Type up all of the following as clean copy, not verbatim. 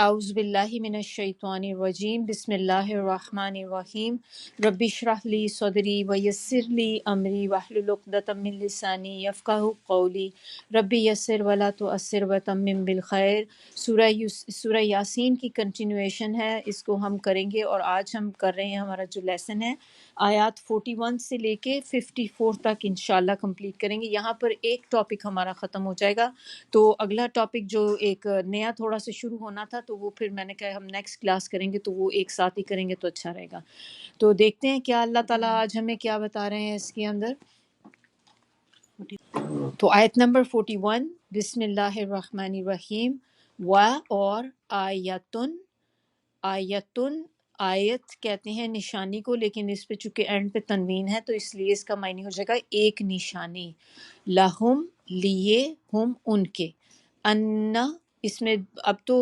اعوذ باللہ من الشیطان الرجیم بسم اللہ الرحمن الرحیم رب اشرح لی صدری ویسر لی امری واحلل عقدۃ من لسانی یفقہوا قولی رب یسر ولا تعسر وتمم بالخیر۔ سورہ یاسین کی کنٹینویشن ہے، اس کو ہم کریں گے، اور آج ہم کر رہے ہیں، ہمارا جو لیسن ہے آیات 41 سے لے کے 54 تک انشاءاللہ کمپلیٹ کریں گے۔ یہاں پر ایک ٹاپک ہمارا ختم ہو جائے گا، تو اگلا ٹاپک جو ایک نیا تھوڑا سا شروع ہونا تھا، تو وہ پھر میں نے کہا ہم نیکسٹ کلاس کریں گے، تو وہ ایک ساتھ ہی کریں گے تو اچھا رہے گا۔ تو دیکھتے ہیں کیا اللہ تعالیٰ آج ہمیں کیا بتا رہے ہیں اس کے اندر۔ تو آیت نمبر 41، بسم اللہ الرحمن الرحیم۔ و اور آیتن، آیتن آیت کہتے ہیں نشانی کو، لیکن اس پہ چونکہ اینڈ پہ تنوین ہے تو اس لیے اس کا معنی ہو جائے گا ایک نشانی۔ لہم لیے، ہم ان کے، انا، اس میں اب تو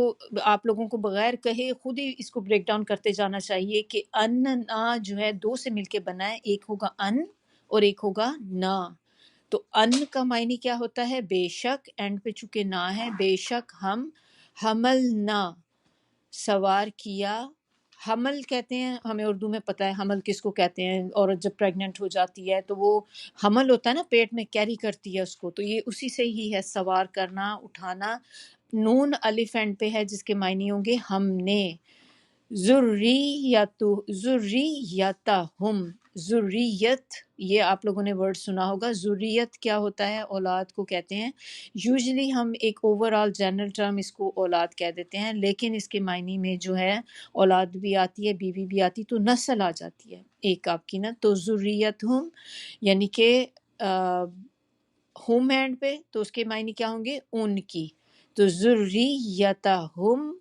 آپ لوگوں کو بغیر کہے خود ہی اس کو بریک ڈاؤن کرتے جانا چاہیے کہ اننا جو ہے دو سے مل کے بنا ہے، ایک ہوگا ان اور ایک ہوگا نا۔ تو ان کا معنی کیا ہوتا ہے؟ بے شک، اینڈ پہ چونکہ نہ ہے، بے شک ہم، حملنا سوار کیا۔ حمل کہتے ہیں، ہمیں اردو میں پتہ ہے حمل کس کو کہتے ہیں، عورت جب پریگننٹ ہو جاتی ہے تو وہ حمل ہوتا ہے نا، پیٹ میں کیری کرتی ہے اس کو، تو یہ اسی سے ہی ہے، سوار کرنا، اٹھانا۔ نون الف اینڈ پہ ہے جس کے معنی ہوں گے ہم نے۔ ذریتہم، ذریت، یہ آپ لوگوں نے ورڈ سنا ہوگا۔ ذریت کیا ہوتا ہے؟ اولاد کو کہتے ہیں۔ یوزلی ہم ایک اوور آل جنرل ٹرم اس کو اولاد کہہ دیتے ہیں، لیکن اس کے معنی میں جو ہے اولاد بھی آتی ہے، بیوی بھی آتی، تو نسل آ جاتی ہے ایک آپ کی نا۔ تو ذریتہم یعنی کہ ہوم اینڈ پہ، تو اس کے معنی کیا ہوں گے؟ ان کی۔ تو ذریتہم،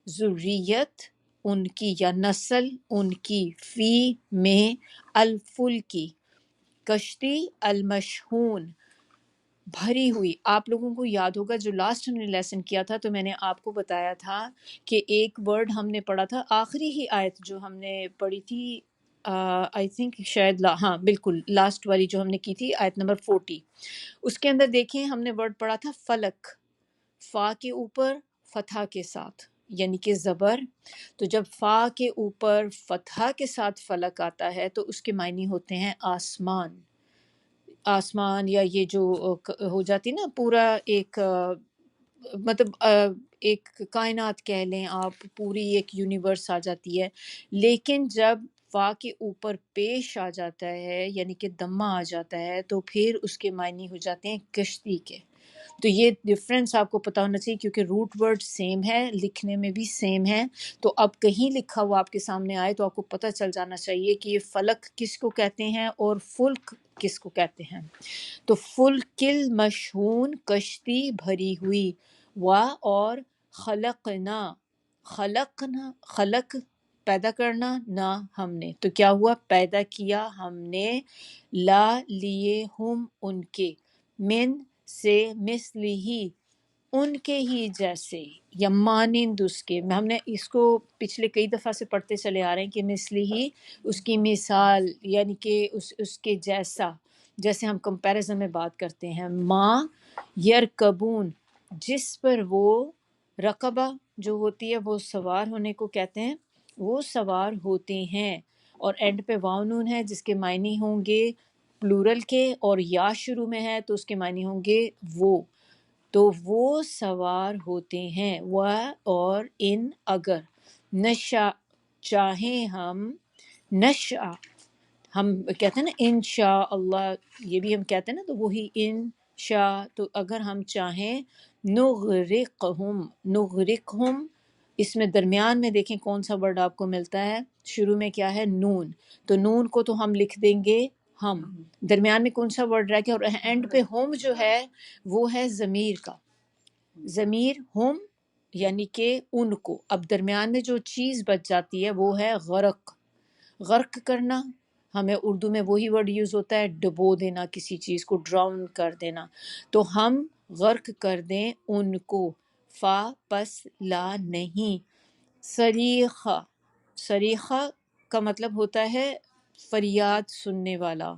ذریت ان کی یا نسل ان کی، فی میں، الفلکی کشتی، المشحون بھری ہوئی۔ آپ لوگوں کو یاد ہوگا جو لاسٹ ہم نے لیسن کیا تھا، تو میں نے آپ کو بتایا تھا کہ ایک ورڈ ہم نے پڑھا تھا، آخری ہی آیت جو ہم نے پڑھی تھی، آئی تھنک شاید ہاں بالکل لاسٹ والی جو ہم نے کی تھی، آیت نمبر 40، اس کے اندر دیکھیں ہم نے ورڈ پڑھا تھا فلک، فا کے اوپر فتحہ کے ساتھ یعنی کہ زبر۔ تو جب فا کے اوپر فتحہ کے ساتھ فلک آتا ہے تو اس کے معنی ہوتے ہیں آسمان۔ آسمان یا یہ جو ہو جاتی نا پورا ایک مطلب ایک کائنات کہہ لیں آپ، پوری ایک یونیورس آ جاتی ہے۔ لیکن جب فا کے اوپر پیش آ جاتا ہے یعنی کہ دمہ آ جاتا ہے تو پھر اس کے معنی ہو جاتے ہیں کشتی کے۔ تو یہ ڈفرینس آپ کو پتہ ہونا چاہیے کیونکہ روٹ ورڈ سیم ہے، لکھنے میں بھی سیم ہے۔ تو اب کہیں لکھا ہوا آپ کے سامنے آئے تو آپ کو پتہ چل جانا چاہیے کہ یہ فلک کس کو کہتے ہیں اور فلک کس کو کہتے ہیں۔ تو فلکل مشحون کشتی بھری ہوئی، و اور خلقنا، خلقنا خلق پیدا کرنا، نہ ہم نے، تو کیا ہوا؟ پیدا کیا ہم نے، لا لیے ہم ان کے، من سے، مثلی ہی ان کے ہی جیسے، یا مانند اس کے۔ ہم نے اس کو پچھلے کئی دفعہ سے پڑھتے چلے آ رہے ہیں کہ مثلی ہی اس کی مثال یعنی کہ اس کے جیسا، جیسے ہم کمپیریزن میں بات کرتے ہیں۔ ماں یرکبون، جس پر وہ، رقبہ جو ہوتی ہے وہ سوار ہونے کو کہتے ہیں، وہ سوار ہوتے ہیں، اور اینڈ پہ واو نون ہے جس کے معنی ہوں گے پلورل کے، اور یا شروع میں ہے تو اس کے معنی ہوں گے وہ، تو وہ سوار ہوتے ہیں۔ وہ اور ان اگر، نشا چاہیں ہم، نشا ہم کہتے ہیں نا انشاء اللہ، یہ بھی ہم کہتے ہیں نا، تو وہی انشاء، تو اگر ہم چاہیں، نغرقہم، نغرقہم، اس میں درمیان میں دیکھیں کون سا ورڈ آپ کو ملتا ہے، شروع میں کیا ہے؟ نون، تو نون کو تو ہم لکھ دیں گے ہم، درمیان میں کون سا ورڈ رہ گیا، اور اینڈ پہ ہوم جو ہے وہ ہے ضمیر کا، ضمیر ہم یعنی کہ ان کو۔ اب درمیان میں جو چیز بچ جاتی ہے وہ ہے غرق، غرق کرنا، ہمیں اردو میں وہی ورڈ یوز ہوتا ہے ڈبو دینا، کسی چیز کو ڈراؤن کر دینا، تو ہم غرق کر دیں ان کو، فا پس لا نہیں، صریخہ، صریخہ کا مطلب ہوتا ہے فریاد سننے والا،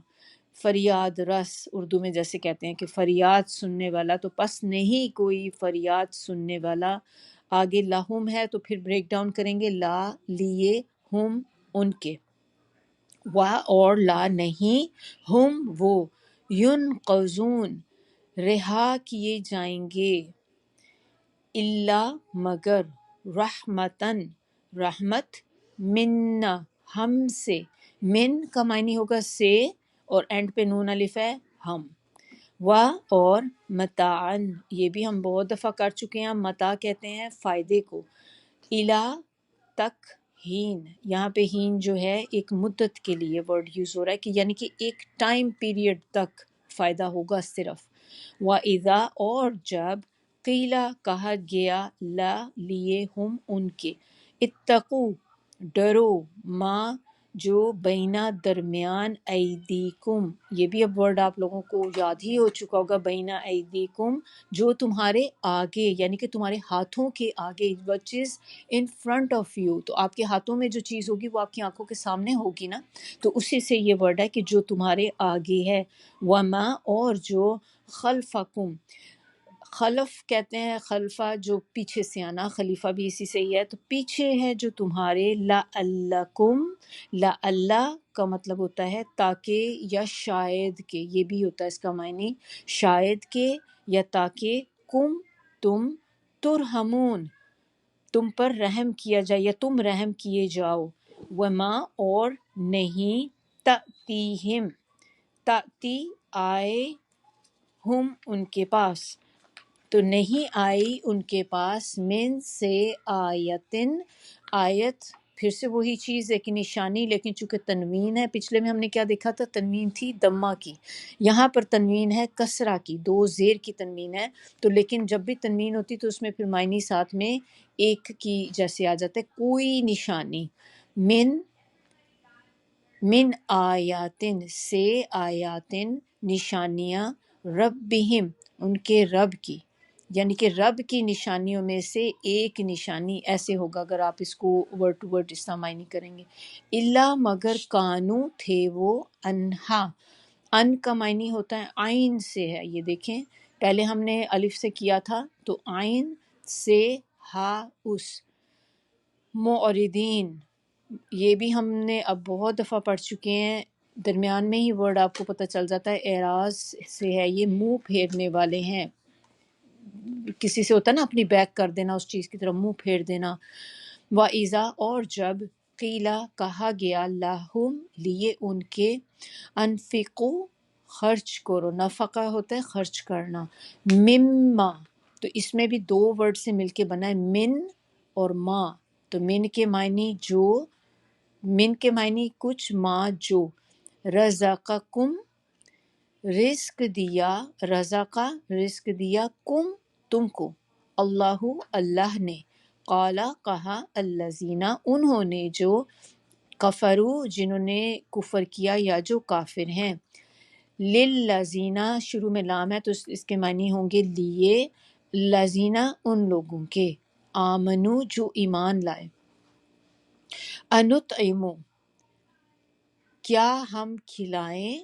فریاد رس اردو میں جیسے کہتے ہیں کہ فریاد سننے والا، تو پس نہیں کوئی فریاد سننے والا، آگے لہم ہے تو پھر بریک ڈاؤن کریں گے، لا لیے، ہم ان کے، وا اور لا نہیں، ہم وہ، ینقذون رہا کیے جائیں گے، اللہ مگر، رحمتن رحمت، منا ہم سے، من کا معنی ہوگا سے، اور اینڈ پہ نون الف ہے ہم، و اور متاعن، یہ بھی ہم بہت دفعہ کر چکے ہیں، متاع کہتے ہیں فائدے کو، الا تک، ہین یہاں پہ ہین جو ہے ایک مدت کے لیے ورڈ یوز ہو رہا ہے کہ یعنی کہ ایک ٹائم پیریڈ تک فائدہ ہوگا صرف، وَإِذَا اور جب، قیلا کہا گیا، لا لیے، ہم ان کے، اتقو ڈرو، ما جو بینا درمیان، ایدیکم یہ بھی اب ورڈ آپ لوگوں کو یاد ہی ہو چکا ہوگا، بینا ایدیکم جو تمہارے آگے یعنی کہ تمہارے ہاتھوں کے آگے، which is in front of you، تو آپ کے ہاتھوں میں جو چیز ہوگی وہ آپ کی آنکھوں کے سامنے ہوگی نا، تو اسی سے یہ ورڈ ہے کہ جو تمہارے آگے ہے، وما اور جو خلفکم، خلف کہتے ہیں خلفہ جو پیچھے سے آنا، خلیفہ بھی اسی سے ہی ہے، تو پیچھے ہے جو تمہارے، لعلکم، لعل کا مطلب ہوتا ہے تاکہ یا شاید کہ، یہ بھی ہوتا ہے اس کا معنی شاید کہ یا تاکہ، کم تم، ترہمون تم پر رحم کیا جائے یا تم رحم کیے جاؤ، وما اور نہیں، تأتیہم تأتی آئے، ہم ان کے پاس، تو نہیں آئی ان کے پاس، من سے آیتن، آیت پھر سے وہی چیز ہے کہ نشانی، لیکن چونکہ تنوین ہے، پچھلے میں ہم نے کیا دیکھا تھا، تنوین تھی دمہ کی، یہاں پر تنوین ہے کسرہ کی، دو زیر کی تنوین ہے، تو لیکن جب بھی تنوین ہوتی تو اس میں پھر معنی ساتھ میں ایک کی جیسے آ جاتا ہے، کوئی نشانی، من آیاتن سے، آیاتن نشانیاں، ربہم ان کے رب کی، یعنی کہ رب کی نشانیوں میں سے ایک نشانی، ایسے ہوگا اگر آپ اس کو ورڈ ٹو ورڈ اس طرح معنی کریں گے، اللہ مگر کانو تھے وہ، انہا، ان کا معنی ہوتا ہے عین سے ہے، یہ دیکھیں پہلے ہم نے الف سے کیا تھا تو عین سے، ہا اس، معرضین یہ بھی ہم نے اب بہت دفعہ پڑھ چکے ہیں، درمیان میں ہی ورڈ آپ کو پتہ چل جاتا ہے، اعراض سے ہے، یہ منہ پھیرنے والے ہیں، کسی سے ہوتا ہے نا اپنی بیک کر دینا، اس چیز کی طرف منہ پھیر دینا، وَإِذَا اور جب، قیلا کہا گیا، لہم لیے ان کے، انفقو خرچ کرو، نفقہ ہوتا ہے خرچ کرنا، مما تو اس میں بھی دو ورڈ سے مل کے بنا ہے، من اور ما، تو من کے معنی جو، من کے معنی کچھ، ما جو، رزقکم رزق دیا، رزقا رزق دیا، کم تم کو، اللہ اللہ نے، قالا کہا، الذین انہوں نے جو، کفرو جنہوں نے کفر کیا یا جو کافر ہیں، للذین شروع میں لام ہے تو اس کے معنی ہوں گے لیے، لذین ان لوگوں کے، آمنو جو ایمان لائے، انطعمو کیا ہم کھلائیں،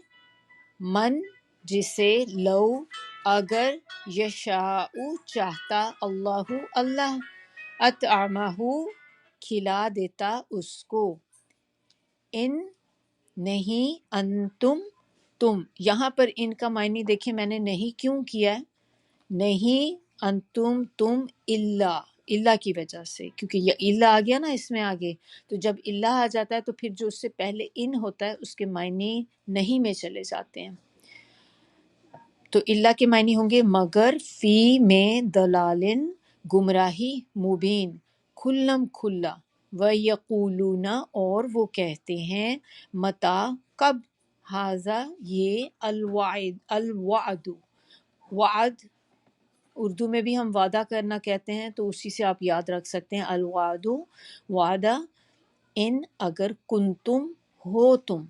من جسے، لو اگر، یشاء چاہتا، اللہ اللہ، اطعمہ کھلا دیتا اس کو، ان نہیں، انتم تم، یہاں پر ان کا معنی دیکھیں میں نے نہیں کیوں کیا ہے، نہیں انتم تم، الا اللہ کی وجہ سے، کیونکہ یہ اللہ آ گیا نا اس میں آگے، تو جب اللہ آ جاتا ہے تو پھر جو اس سے پہلے ان ہوتا ہے اس کے معنی نہیں میں چلے جاتے ہیں، تو اللہ کے معنی ہوں گے مگر، فی میں، دلالن گمراہی، مبین کھلم کھلا، وَيَقُولُونَ اور وہ کہتے ہیں، متا کب، ہاذا یہ، الوعد وعد اردو میں بھی ہم وعدہ کرنا کہتے ہیں تو اسی سے آپ یاد رکھ سکتے ہیں، الوعد وعدہ، ان اگر، کنتم ہو تم،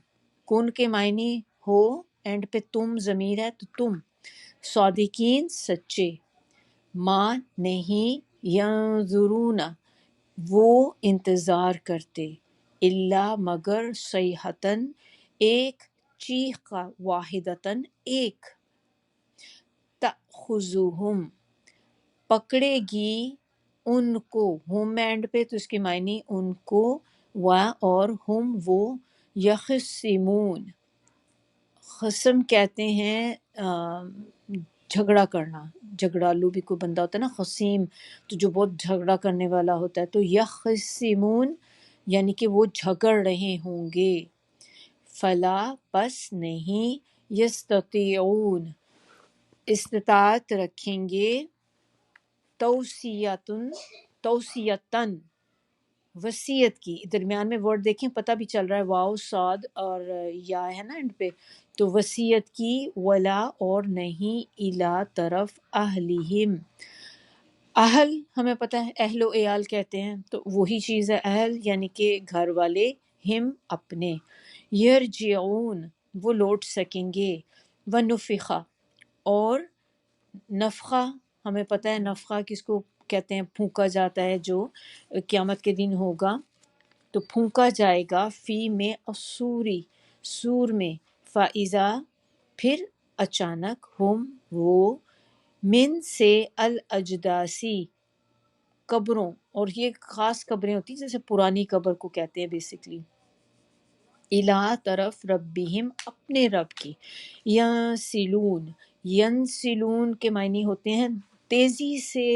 کن کے معنی ہو، اینڈ پہ تم ضمیر ہے تو تم، صادقین سچے، ماں نہیں، ینظرون وہ انتظار کرتے، اللہ مگر، صیحتن ایک چیخ کا، واحدتن ایک، تأخذہم پکڑے گی، ان کو، ہم میں اینڈ پہ تو اس کے معنی ان کو، و اور ہم وہ، یخصمون، خصم کہتے ہیں جھگڑا کرنا، جھگڑالو بھی کوئی بندہ ہوتا ہے نا خصیم، تو جو بہت جھگڑا کرنے والا ہوتا ہے، تو یخصمون یعنی کہ وہ جھگڑ رہے ہوں گے، فلا پس نہیں، یستطیعون استطاعت رکھیں گے، توصیتن توصیتن وصیت کی، درمیان میں ورڈ دیکھیں پتہ بھی چل رہا ہے واو صاد اور یا ہے نا اینڈ پہ، تو وصیت کی، ولا اور نہیں، الا طرف، اہلہم، اہل ہمیں پتہ ہے اہل و عیال کہتے ہیں، تو وہی چیز ہے اہل یعنی کہ گھر والے، ہم اپنے، یرجعون وہ لوٹ سکیں گے، ونفخہ اور نفخہ ہمیں پتہ ہے نفخہ کس کو کہتے ہیں، پھونکا جاتا ہے جو قیامت کے دن ہوگا، تو پھونکا جائے گا، فی میں اسوری سور میں، فائزہ پھر اچانک، ہم وہ، من سے الاجداسی قبروں، اور یہ خاص قبریں ہوتی ہیں جیسے پرانی قبر کو کہتے ہیں بیسکلی، الہ طرف، ربہم اپنے رب کی، ینسلون، ینسلون کے معنی ہوتے ہیں تیزی سے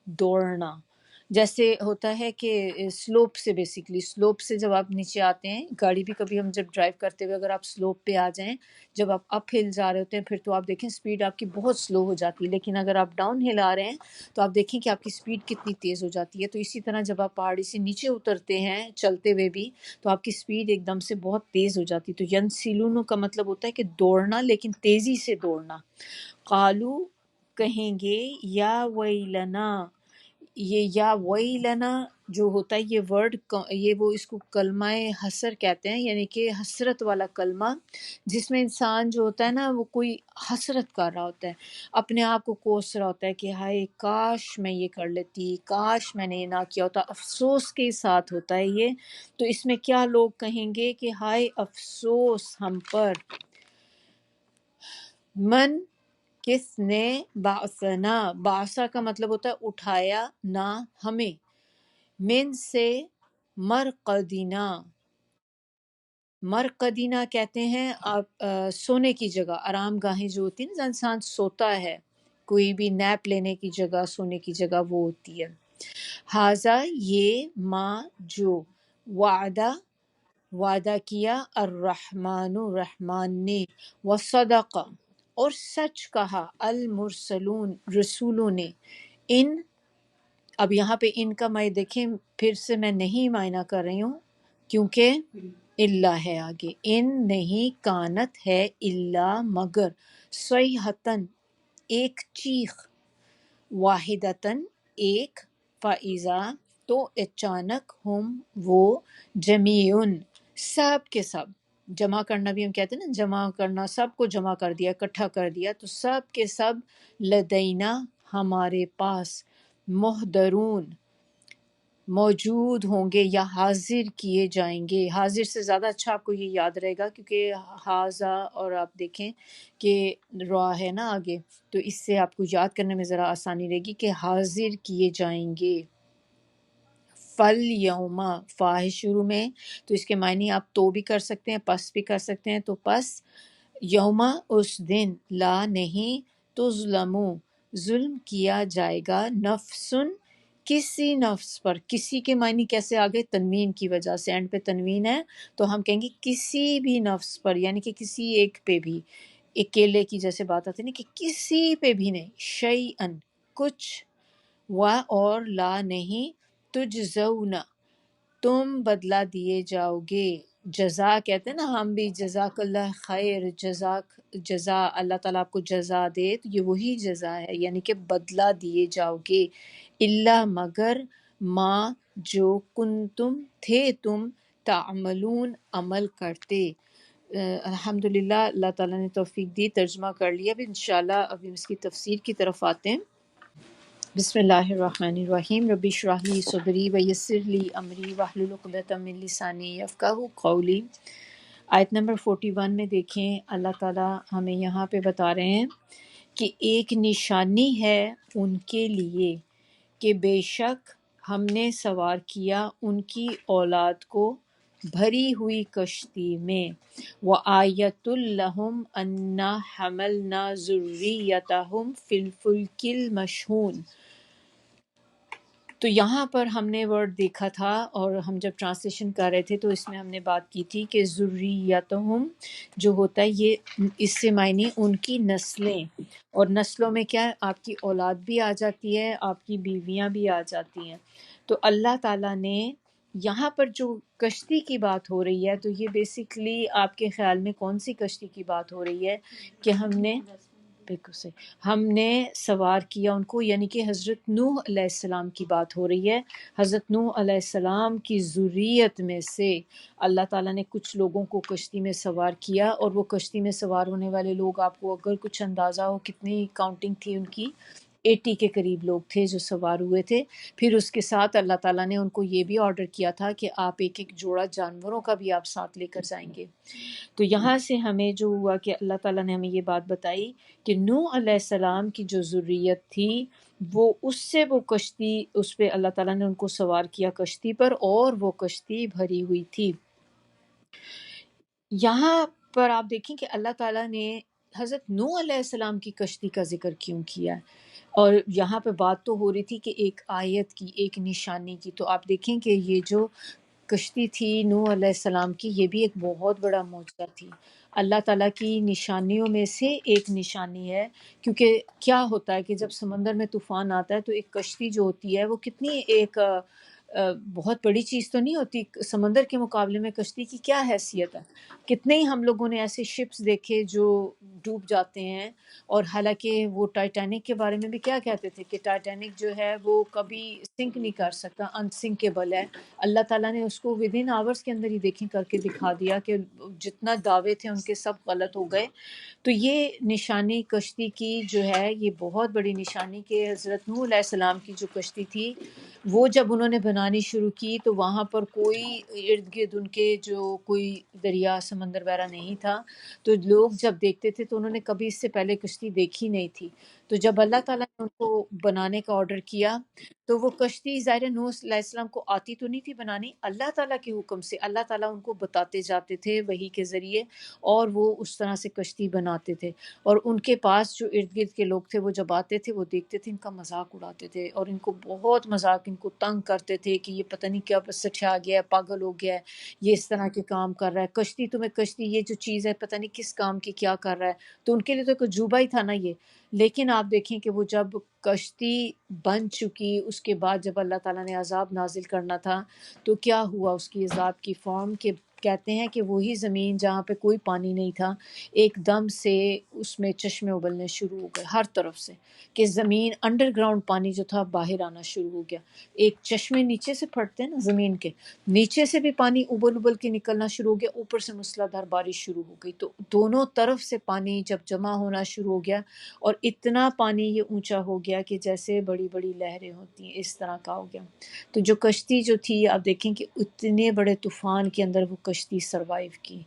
دوڑنا، جیسے ہوتا ہے کہ سلوپ سے، بیسکلی سلوپ سے جب آپ نیچے آتے ہیں، گاڑی بھی کبھی ہم جب ڈرائیو کرتے ہوئے اگر آپ سلوپ پہ آ جائیں، جب آپ اپ ہل جا رہے ہوتے ہیں پھر تو آپ دیکھیں سپیڈ آپ کی بہت سلو ہو جاتی ہے، لیکن اگر آپ ڈاؤن ہل آ رہے ہیں تو آپ دیکھیں کہ آپ کی سپیڈ کتنی تیز ہو جاتی ہے، تو اسی طرح جب آپ پہاڑی سے نیچے اترتے ہیں چلتے ہوئے بھی تو آپ کی سپیڈ ایک دم سے بہت تیز ہو جاتی ہے، تو ینسلون کا مطلب ہوتا ہے کہ دوڑنا، لیکن تیزی سے دوڑنا، قالو کہیں گے، یا ویلنا، یہ یا ویلنا جو ہوتا ہے یہ ورڈ، یہ وہ اس کو کلمہ حسر کہتے ہیں، یعنی کہ حسرت والا کلمہ، جس میں انسان جو ہوتا ہے نا وہ کوئی حسرت کر رہا ہوتا ہے، اپنے آپ کو کوس رہا ہوتا ہے کہ ہائے کاش میں یہ کر لیتی، کاش میں نے یہ نہ کیا ہوتا، افسوس کے ساتھ ہوتا ہے یہ، تو اس میں کیا لوگ کہیں گے کہ ہائے افسوس ہم پر، من کس نے، بعثنا، بعثہ کا مطلب ہوتا ہے اٹھایا نہ ہمیں، من سے، مرقدینہ، مرقدینہ کہتے ہیں آپ سونے کی جگہ، آرام گاہیں جو ہوتی ہیں نا جہاں انسان سوتا ہے، کوئی بھی نیپ لینے کی جگہ، سونے کی جگہ وہ ہوتی ہے، حاذا یہ، ما جو، وعدہ وعدہ کیا، الرحمن رحمان نے، وصدق اور سچ کہا، المرسلون رسولوں نے، ان، اب یہاں پہ ان کا میں دیکھیں پھر سے میں نہیں معنی کر رہی ہوں کیونکہ اللہ ہے آگے، ان نہیں، کانت ہے، اللہ مگر، صیحتن ایک چیخ، واحدتن ایک، فائزہ تو اچانک، ہم وہ، جمیعن سب کے سب، جمع کرنا بھی ہم کہتے ہیں نا، جمع کرنا، سب کو جمع کر دیا، اکٹھا کر دیا، تو سب کے سب، لدینا ہمارے پاس، محضرون موجود ہوں گے یا حاضر کیے جائیں گے، حاضر سے زیادہ اچھا آپ کو یہ یاد رہے گا کیونکہ حاضہ، اور آپ دیکھیں کہ را ہے نا آگے، تو اس سے آپ کو یاد کرنے میں ذرا آسانی رہے گی کہ حاضر کیے جائیں گے، فل یوما، فا ہے شروع میں، تو اس کے معنی آپ تو بھی کر سکتے ہیں، پس بھی کر سکتے ہیں، تو پس یوما اس دن، لا نہیں، تظلمو ظلم کیا جائے گا، نفسن کسی نفس پر، کسی کے معنی کیسے آگے، تنوین کی وجہ سے، اینڈ پہ تنوین ہے تو ہم کہیں گے کسی بھی نفس پر، یعنی کہ کسی ایک پہ بھی، اکیلے کی جیسے بات آتی ہے نا کہ کسی پہ بھی نہیں، شیئن کچھ، و اور، لا نہیں، تجزون تم بدلہ دیے جاؤ گے، جزا کہتے ہیں نا ہم بھی، جزاک اللہ خیر، جزاک، جزا اللہ تعالیٰ آپ کو جزا دے تو یہ وہی جزا ہے، یعنی کہ بدلہ دیے جاؤ گے، اللہ مگر، ما جو، کنتم تھے تم، تعملون عمل کرتے، الحمدللہ اللہ تعالیٰ نے توفیق دی، ترجمہ کر لیا، اب انشاءاللہ ابھی اس کی تفسیر کی طرف آتے ہیں۔ بسم اللہ الرحمن الرحیم، رب اشرح لی صدری ویسر لی امری واحلل عقدۃ من لسانی یفقہوا قولی۔ آیت نمبر 41 میں دیکھیں اللہ تعالیٰ ہمیں یہاں پہ بتا رہے ہیں کہ ایک نشانی ہے ان کے لیے کہ بے شک ہم نے سوار کیا ان کی اولاد کو بھری ہوئی کشتی میں، وَآیَةٌ لَهُمْ أَنَّا حَمَلْنَا ذُرِّيَّتَهُمْ فِي الْفُلْكِ الْمَشْحُونِ۔ تو یہاں پر ہم نے ورڈ دیکھا تھا، اور ہم جب ٹرانسلیشن کر رہے تھے تو اس میں ہم نے بات کی تھی کہ ذریتہم جو ہوتا ہے یہ اس سے معنی ان کی نسلیں، اور نسلوں میں کیا ہے، آپ کی اولاد بھی آ جاتی ہے، آپ کی بیویاں بھی آ جاتی ہیں۔ تو اللہ تعالیٰ نے یہاں پر جو کشتی کی بات ہو رہی ہے، تو یہ بیسیکلی آپ کے خیال میں کون سی کشتی کی بات ہو رہی ہے کہ بالکل صحیح، ہم نے سوار کیا ان کو، یعنی کہ حضرت نوح علیہ السلام کی بات ہو رہی ہے۔ حضرت نوح علیہ السلام کی ذریت میں سے اللہ تعالیٰ نے کچھ لوگوں کو کشتی میں سوار کیا، اور وہ کشتی میں سوار ہونے والے لوگ آپ کو اگر کچھ اندازہ ہو کتنی کاؤنٹنگ تھی ان کی، 80 کے قریب لوگ تھے جو سوار ہوئے تھے۔ پھر اس کے ساتھ اللہ تعالیٰ نے ان کو یہ بھی آرڈر کیا تھا کہ آپ ایک ایک جوڑا جانوروں کا بھی آپ ساتھ لے کر جائیں گے۔ تو یہاں سے ہمیں جو ہوا کہ اللہ تعالیٰ نے ہمیں یہ بات بتائی کہ نوح علیہ السلام کی جو ذریت تھی وہ اس سے وہ کشتی، اس پہ اللہ تعالیٰ نے ان کو سوار کیا کشتی پر، اور وہ کشتی بھری ہوئی تھی۔ یہاں پر آپ دیکھیں کہ اللہ تعالیٰ نے حضرت نوح علیہ السلام کی کشتی کا ذکر کیوں کیا ہے، اور یہاں پہ بات تو ہو رہی تھی کہ ایک آیت کی، ایک نشانی کی۔ تو آپ دیکھیں کہ یہ جو کشتی تھی نوح علیہ السلام کی، یہ بھی ایک بہت بڑا معجزہ تھی، اللہ تعالیٰ کی نشانیوں میں سے ایک نشانی ہے۔ کیونکہ کیا ہوتا ہے کہ جب سمندر میں طوفان آتا ہے تو ایک کشتی جو ہوتی ہے وہ کتنی ایک بہت بڑی چیز تو نہیں ہوتی، سمندر کے مقابلے میں کشتی کی کیا حیثیت ہے۔ کتنے ہی ہم لوگوں نے ایسے شپس دیکھے جو ڈوب جاتے ہیں، اور حالانکہ وہ ٹائٹینک کے بارے میں بھی کیا کہتے تھے کہ ٹائٹینک جو ہے وہ کبھی سنک نہیں کر سکتا، انسنکیبل ہے۔ اللہ تعالیٰ نے اس کو ود ان آورس کے اندر ہی دیکھیں کر کے دکھا دیا کہ جتنا دعوے تھے ان کے سب غلط ہو گئے۔ تو یہ نشانی کشتی کی جو ہے یہ بہت بڑی نشانی کہ حضرت نوح علیہ السلام کی جو کشتی تھی وہ جب انہوں نے بنانی شروع کی تو وہاں پر کوئی ارد گرد ان کے جو کوئی دریا سمندر وغیرہ نہیں تھا، تو لوگ جب دیکھتے تھے تو انہوں نے کبھی اس سے پہلے کشتی دیکھی نہیں تھی۔ تو جب اللہ تعالیٰ نے ان کو بنانے کا آرڈر کیا تو وہ کشتی ظاہر نوح علیہ السلام کو آتی تو نہیں تھی بنانی، اللہ تعالیٰ کے حکم سے اللہ تعالیٰ ان کو بتاتے جاتے تھے وحی کے ذریعے، اور وہ اس طرح سے کشتی بناتے تھے۔ اور ان کے پاس جو ارد گرد کے لوگ تھے وہ جب آتے تھے وہ دیکھتے تھے ان کا مذاق اڑاتے تھے، اور ان کو بہت مذاق، ان کو تنگ کرتے تھے کہ یہ پتہ نہیں کیا سٹھیا گیا ہے، پاگل ہو گیا ہے، یہ اس طرح کے کام کر رہا ہے، کشتی تمہیں کشتی یہ جو چیز ہے پتہ نہیں کس کام کی کیا کر رہا ہے۔ تو ان کے لیے تو ایک عجوبہ ہی تھا نا یہ۔ لیکن آپ دیکھیں کہ وہ جب کشتی بن چکی، اس کے بعد جب اللہ تعالیٰ نے عذاب نازل کرنا تھا تو کیا ہوا اس کی عذاب کی فارم، کہ کہتے ہیں کہ وہی زمین جہاں پہ کوئی پانی نہیں تھا ایک دم سے اس میں چشمے ابلنے شروع ہو گئے ہر طرف سے، کہ زمین انڈر گراؤنڈ پانی جو تھا باہر آنا شروع ہو گیا۔ ایک چشمے نیچے سے پھٹتے ہیں نا زمین کے، نیچے سے بھی پانی ابل ابل کے نکلنا شروع ہو گیا، اوپر سے موسلادھار بارش شروع ہو گئی، تو دونوں طرف سے پانی جب جمع ہونا شروع ہو گیا، اور اتنا پانی یہ اونچا ہو گیا کہ جیسے بڑی بڑی لہریں ہوتی ہیں اس طرح کا ہو گیا۔ تو جو کشتی جو تھی آپ دیکھیں کہ اتنے بڑے طوفان کے اندر وہ کشتی سروائیو کی۔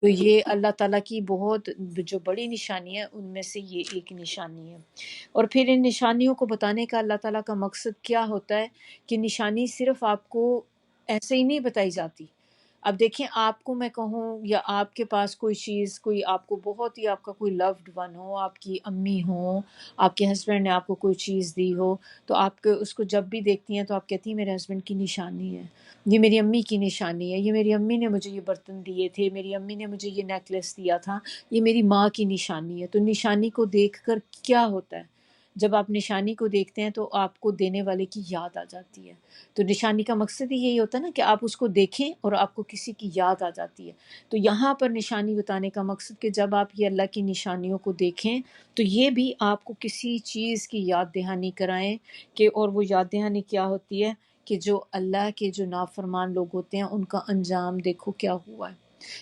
تو یہ اللہ تعالیٰ کی بہت جو بڑی نشانی ہے ان میں سے یہ ایک نشانی ہے۔ اور پھر ان نشانیوں کو بتانے کا اللہ تعالیٰ کا مقصد کیا ہوتا ہے کہ نشانی صرف آپ کو ایسے ہی نہیں بتائی جاتی۔ اب دیکھیں آپ کو میں کہوں یا آپ کے پاس کوئی چیز، کوئی آپ کو بہت ہی آپ کا کوئی لوڈ ون ہو، آپ کی امی ہوں، آپ کے ہسبینڈ نے آپ کو کوئی چیز دی ہو، تو آپ کو اس کو جب بھی دیکھتی ہیں تو آپ کہتی ہیں میرے ہسبینڈ کی نشانی ہے، یہ میری امی کی نشانی ہے، یہ میری امی نے مجھے یہ برتن دیے تھے، میری امی نے مجھے یہ نیکلیس دیا تھا، یہ میری ماں کی نشانی ہے۔ تو نشانی کو دیکھ کر کیا ہوتا ہے، جب آپ نشانی کو دیکھتے ہیں تو آپ کو دینے والے کی یاد آ جاتی ہے۔ تو نشانی کا مقصد ہی یہی ہوتا ہے نا کہ آپ اس کو دیکھیں اور آپ کو کسی کی یاد آ جاتی ہے۔ تو یہاں پر نشانی بتانے کا مقصد کہ جب آپ یہ اللہ کی نشانیوں کو دیکھیں تو یہ بھی آپ کو کسی چیز کی یاد دہانی کرائیں کہ، اور وہ یاد دہانی کیا ہوتی ہے کہ جو اللہ کے جو نافرمان لوگ ہوتے ہیں ان کا انجام دیکھو کیا ہوا ہے۔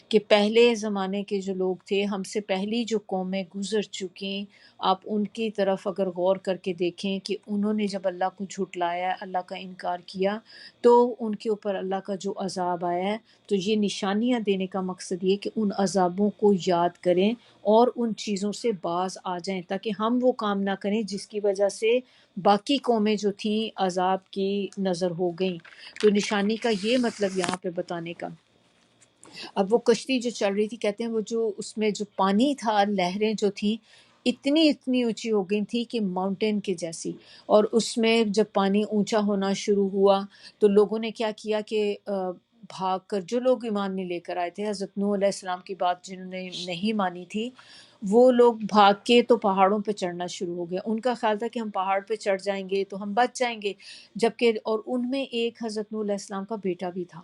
کہ پہلے زمانے کے جو لوگ تھے، ہم سے پہلی جو قومیں گزر چکیں، آپ ان کی طرف اگر غور کر کے دیکھیں کہ انہوں نے جب اللہ کو جھٹلایا، اللہ کا انکار کیا، تو ان کے اوپر اللہ کا جو عذاب آیا ہے، تو یہ نشانیاں دینے کا مقصد یہ کہ ان عذابوں کو یاد کریں اور ان چیزوں سے باز آ جائیں، تاکہ ہم وہ کام نہ کریں جس کی وجہ سے باقی قومیں جو تھیں عذاب کی نظر ہو گئیں۔ تو نشانی کا یہ مطلب یہاں پہ بتانے کا۔ اب وہ کشتی جو چل رہی تھی، کہتے ہیں وہ جو اس میں جو پانی تھا، لہریں جو تھیں اتنی اونچی ہو گئی تھی کہ ماؤنٹین کے جیسی، اور اس میں جب پانی اونچا ہونا شروع ہوا تو لوگوں نے کیا کیا کہ بھاگ کر، جو لوگ ایمان نہیں لے کر آئے تھے، حضرت نوح علیہ السلام کی بات جنہوں نے نہیں مانی تھی، وہ لوگ بھاگ کے تو پہاڑوں پہ چڑھنا شروع ہو گیا۔ ان کا خیال تھا کہ ہم پہاڑ پہ چڑھ جائیں گے تو ہم بچ جائیں گے، جبکہ اور ان میں ایک حضرت نوح علیہ السلام کا بیٹا بھی تھا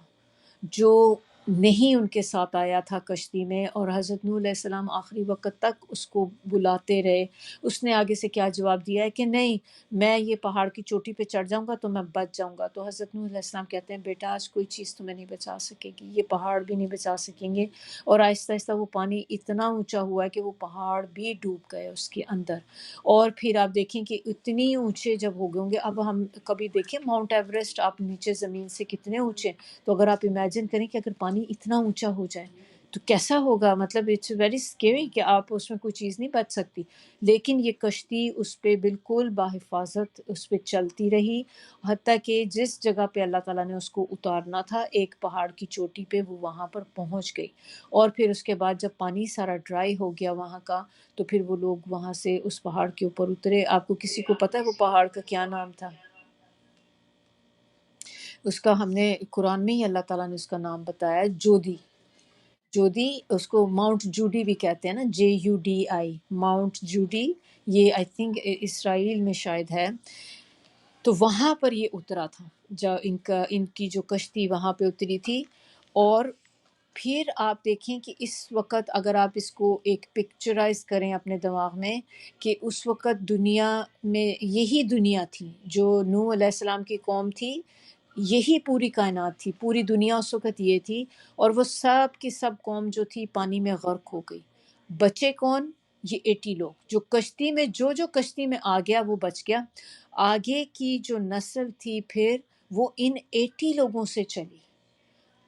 جو نہیں ان کے ساتھ آیا تھا کشتی میں، اور حضرت نوح علیہ السلام آخری وقت تک اس کو بلاتے رہے۔ اس نے آگے سے کیا جواب دیا ہے کہ نہیں، میں یہ پہاڑ کی چوٹی پہ چڑھ جاؤں گا تو میں بچ جاؤں گا۔ تو حضرت نوح علیہ السلام کہتے ہیں بیٹا آج کوئی چیز تمہیں نہیں بچا سکے گی، یہ پہاڑ بھی نہیں بچا سکیں گے۔ اور آہستہ آہستہ وہ پانی اتنا اونچا ہوا ہے کہ وہ پہاڑ بھی ڈوب گئے اس کے اندر۔ اور پھر آپ دیکھیں کہ اتنی اونچے جب ہو گئے ہوں گے، اب ہم کبھی دیکھیں ماؤنٹ ایوریسٹ، آپ نیچے زمین سے کتنے اونچے، تو اگر آپ امیجن کریں کہ اگر پانی اتنا اونچا ہو جائے تو کیسا ہوگا، مطلب اٹس ویری اسکیری کہ آپ اس میں کوئی چیز نہیں بچ سکتی۔ لیکن یہ کشتی اس پہ بالکل باحفاظت اس پہ چلتی رہی، حتیٰ کہ جس جگہ پہ اللہ تعالیٰ نے اس کو اتارنا تھا، ایک پہاڑ کی چوٹی پہ، وہ وہاں پر پہنچ گئی۔ اور پھر اس کے بعد جب پانی سارا ڈرائی ہو گیا وہاں کا، تو پھر وہ لوگ وہاں سے اس پہاڑ کے اوپر اترے۔ آپ کو کسی کو پتہ ہے وہ پہاڑ کا کیا نام تھا؟ اس کا ہم نے قرآن میں ہی اللہ تعالیٰ نے اس کا نام بتایا ہے، جودی۔ جودی، اس کو ماؤنٹ جوڈی بھی کہتے ہیں نا، JUDI، ماؤنٹ جوڈی، یہ آئی تھنک اسرائیل میں شاید ہے۔ تو وہاں پر یہ اترا تھا جب ان کی جو کشتی وہاں پہ اتری تھی۔ اور پھر آپ دیکھیں کہ اس وقت اگر آپ اس کو ایک پکچرائز کریں اپنے دماغ میں، کہ اس وقت دنیا میں یہی دنیا تھی جو نوح علیہ السلام کی قوم تھی، یہی پوری کائنات تھی، پوری دنیا اس وقت یہ تھی، اور وہ سب کی سب قوم جو تھی پانی میں غرق ہو گئی۔ بچے کون؟ یہ 80 لوگ، جو کشتی میں جو کشتی میں آ گیا وہ بچ گیا۔ آگے کی جو نسل تھی پھر وہ ان 80 لوگوں سے چلی۔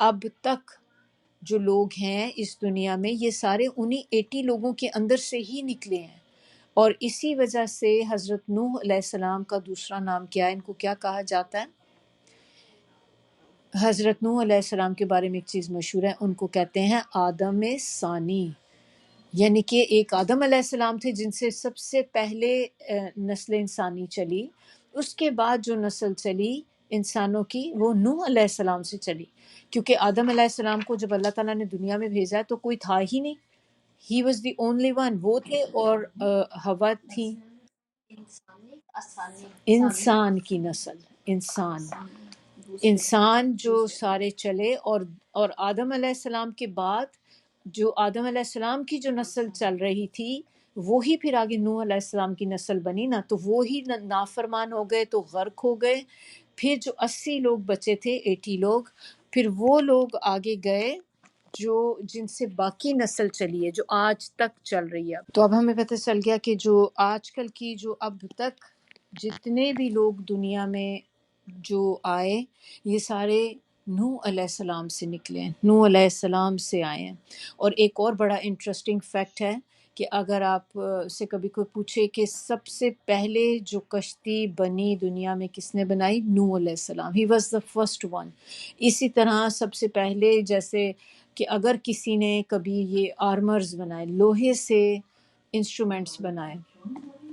اب تک جو لوگ ہیں اس دنیا میں، یہ سارے انہی 80 لوگوں کے اندر سے ہی نکلے ہیں۔ اور اسی وجہ سے حضرت نوح علیہ السلام کا دوسرا نام کیا ہے، ان کو کیا کہا جاتا ہے؟ حضرت نوح علیہ السلام کے بارے میں ایک چیز مشہور ہے، ان کو کہتے ہیں آدم ثانی، یعنی کہ ایک آدم علیہ السلام تھے جن سے سب سے پہلے نسل انسانی چلی، اس کے بعد جو نسل چلی انسانوں کی وہ نوح علیہ السلام سے چلی، کیونکہ آدم علیہ السلام کو جب اللہ تعالیٰ نے دنیا میں بھیجا تو کوئی تھا ہی نہیں، he was the only one, وہ تھے، اور حوا تھی، انسان کی نسل، انسان جو سارے چلے، اور آدم علیہ السلام کے بعد جو آدم علیہ السلام کی جو نسل چل رہی تھی وہی پھر آگے نوح علیہ السلام کی نسل بنی نا، تو وہی نافرمان ہو گئے تو غرق ہو گئے۔ پھر جو 80 لوگ بچے تھے، 80 لوگ، پھر وہ لوگ آگے گئے جو جن سے باقی نسل چلی ہے جو آج تک چل رہی ہے۔ تو اب ہمیں پتہ چل گیا کہ جو آج کل کی جو اب تک جتنے بھی لوگ دنیا میں جو آئے، یہ سارے نوح علیہ السلام سے نکلے ہیں، نوح علیہ السلام سے آئے ہیں۔ اور ایک اور بڑا انٹرسٹنگ فیکٹ ہے کہ اگر آپ سے کبھی کوئی پوچھے کہ سب سے پہلے جو کشتی بنی دنیا میں کس نے بنائی، نوح علیہ السلام، he was the first one. اسی طرح سب سے پہلے جیسے کہ اگر کسی نے کبھی یہ آرمرز بنائے، لوہے سے انسٹرومنٹس بنائے،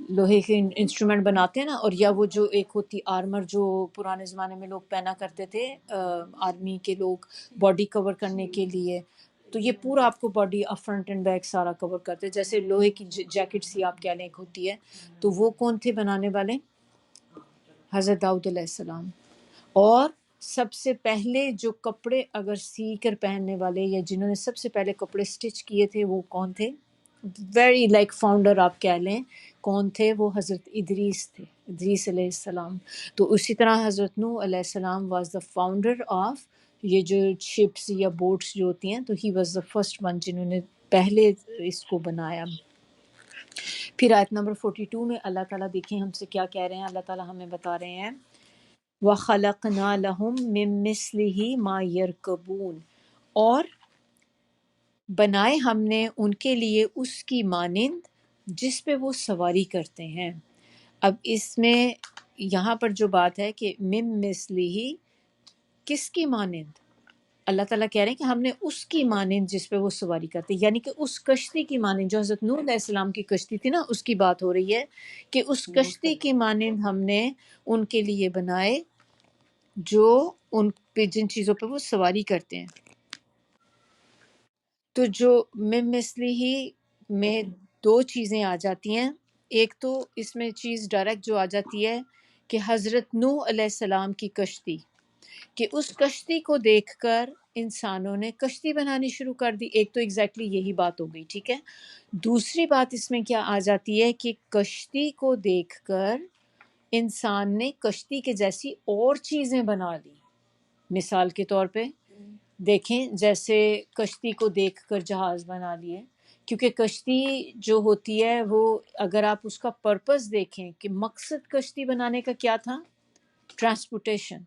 لوہے کے انسٹرومنٹ بناتے ہیں نا، اور یا وہ جو ایک ہوتی آرمر جو پرانے زمانے میں لوگ پہنا کرتے تھے، آرمی کے لوگ باڈی کور کرنے کے لیے، تو یہ پورا آپ کو باڈی فرنٹ اینڈ بیک سارا کور کرتے، جیسے لوہے کی جیکٹ سی آپ کہہ لیں ایک ہوتی ہے، تو وہ کون تھے بنانے والے؟ حضرت داؤد علیہ السلام۔ اور سب سے پہلے جو کپڑے اگر سی کر پہننے والے یا جنہوں نے سب سے پہلے کپڑے سٹچ کیے تھے وہ کون تھے؟ ویری لائک فاؤنڈر آپ کہہ لیں، کون تھے وہ؟ حضرت ادریس تھے، ادریس علیہ السلام۔ تو اسی طرح حضرت نوح علیہ السلام واز دا فاؤنڈر آف یہ جو شپس یا بوٹس جو ہوتی ہیں، تو he was the first one جنہوں نے پہلے اس کو بنایا۔ پھر آیت نمبر 42 میں اللہ تعالیٰ دیکھیں ہم سے کیا کہہ رہے ہیں۔ اللہ تعالیٰ ہمیں بتا رہے ہیں وَخَلَقْنَا لَهُم مِّن مِّثْلِهِ مَا يَرْكَبُونَ، اور بنائے ہم نے ان کے لیے اس کی مانند جس پہ وہ سواری کرتے ہیں۔ اب اس میں یہاں پر جو بات ہے کہ مِن مِّثْلِهِ، کس کی مانند؟ اللہ تعالیٰ کہہ رہے ہیں کہ ہم نے اس کی مانند جس پہ وہ سواری کرتے ہیں، یعنی کہ اس کشتی کی مانند جو حضرت نوح علیہ السلام کی کشتی تھی نا، اس کی بات ہو رہی ہے کہ اس کشتی کی مانند ہم نے ان کے لیے بنائے جو ان پہ جن چیزوں پہ وہ سواری کرتے ہیں۔ تو جو من مثلی میں دو چیزیں آ جاتی ہیں۔ ایک تو اس میں چیز ڈائریکٹ جو آ جاتی ہے کہ حضرت نوح علیہ السلام کی کشتی، کہ اس کشتی کو دیکھ کر انسانوں نے کشتی بنانی شروع کر دی۔ ایک تو ایگزیکٹلی یہی بات ہو گئی، ٹھیک ہے۔ دوسری بات اس میں کیا آ جاتی ہے کہ کشتی کو دیکھ کر انسان نے کشتی کے جیسی اور چیزیں بنا لی۔ مثال کے طور پہ دیکھیں، جیسے کشتی کو دیکھ کر جہاز بنا لیے، کیونکہ کشتی جو ہوتی ہے وہ اگر آپ اس کا پرپس دیکھیں کہ مقصد کشتی بنانے کا کیا تھا، ٹرانسپورٹیشن،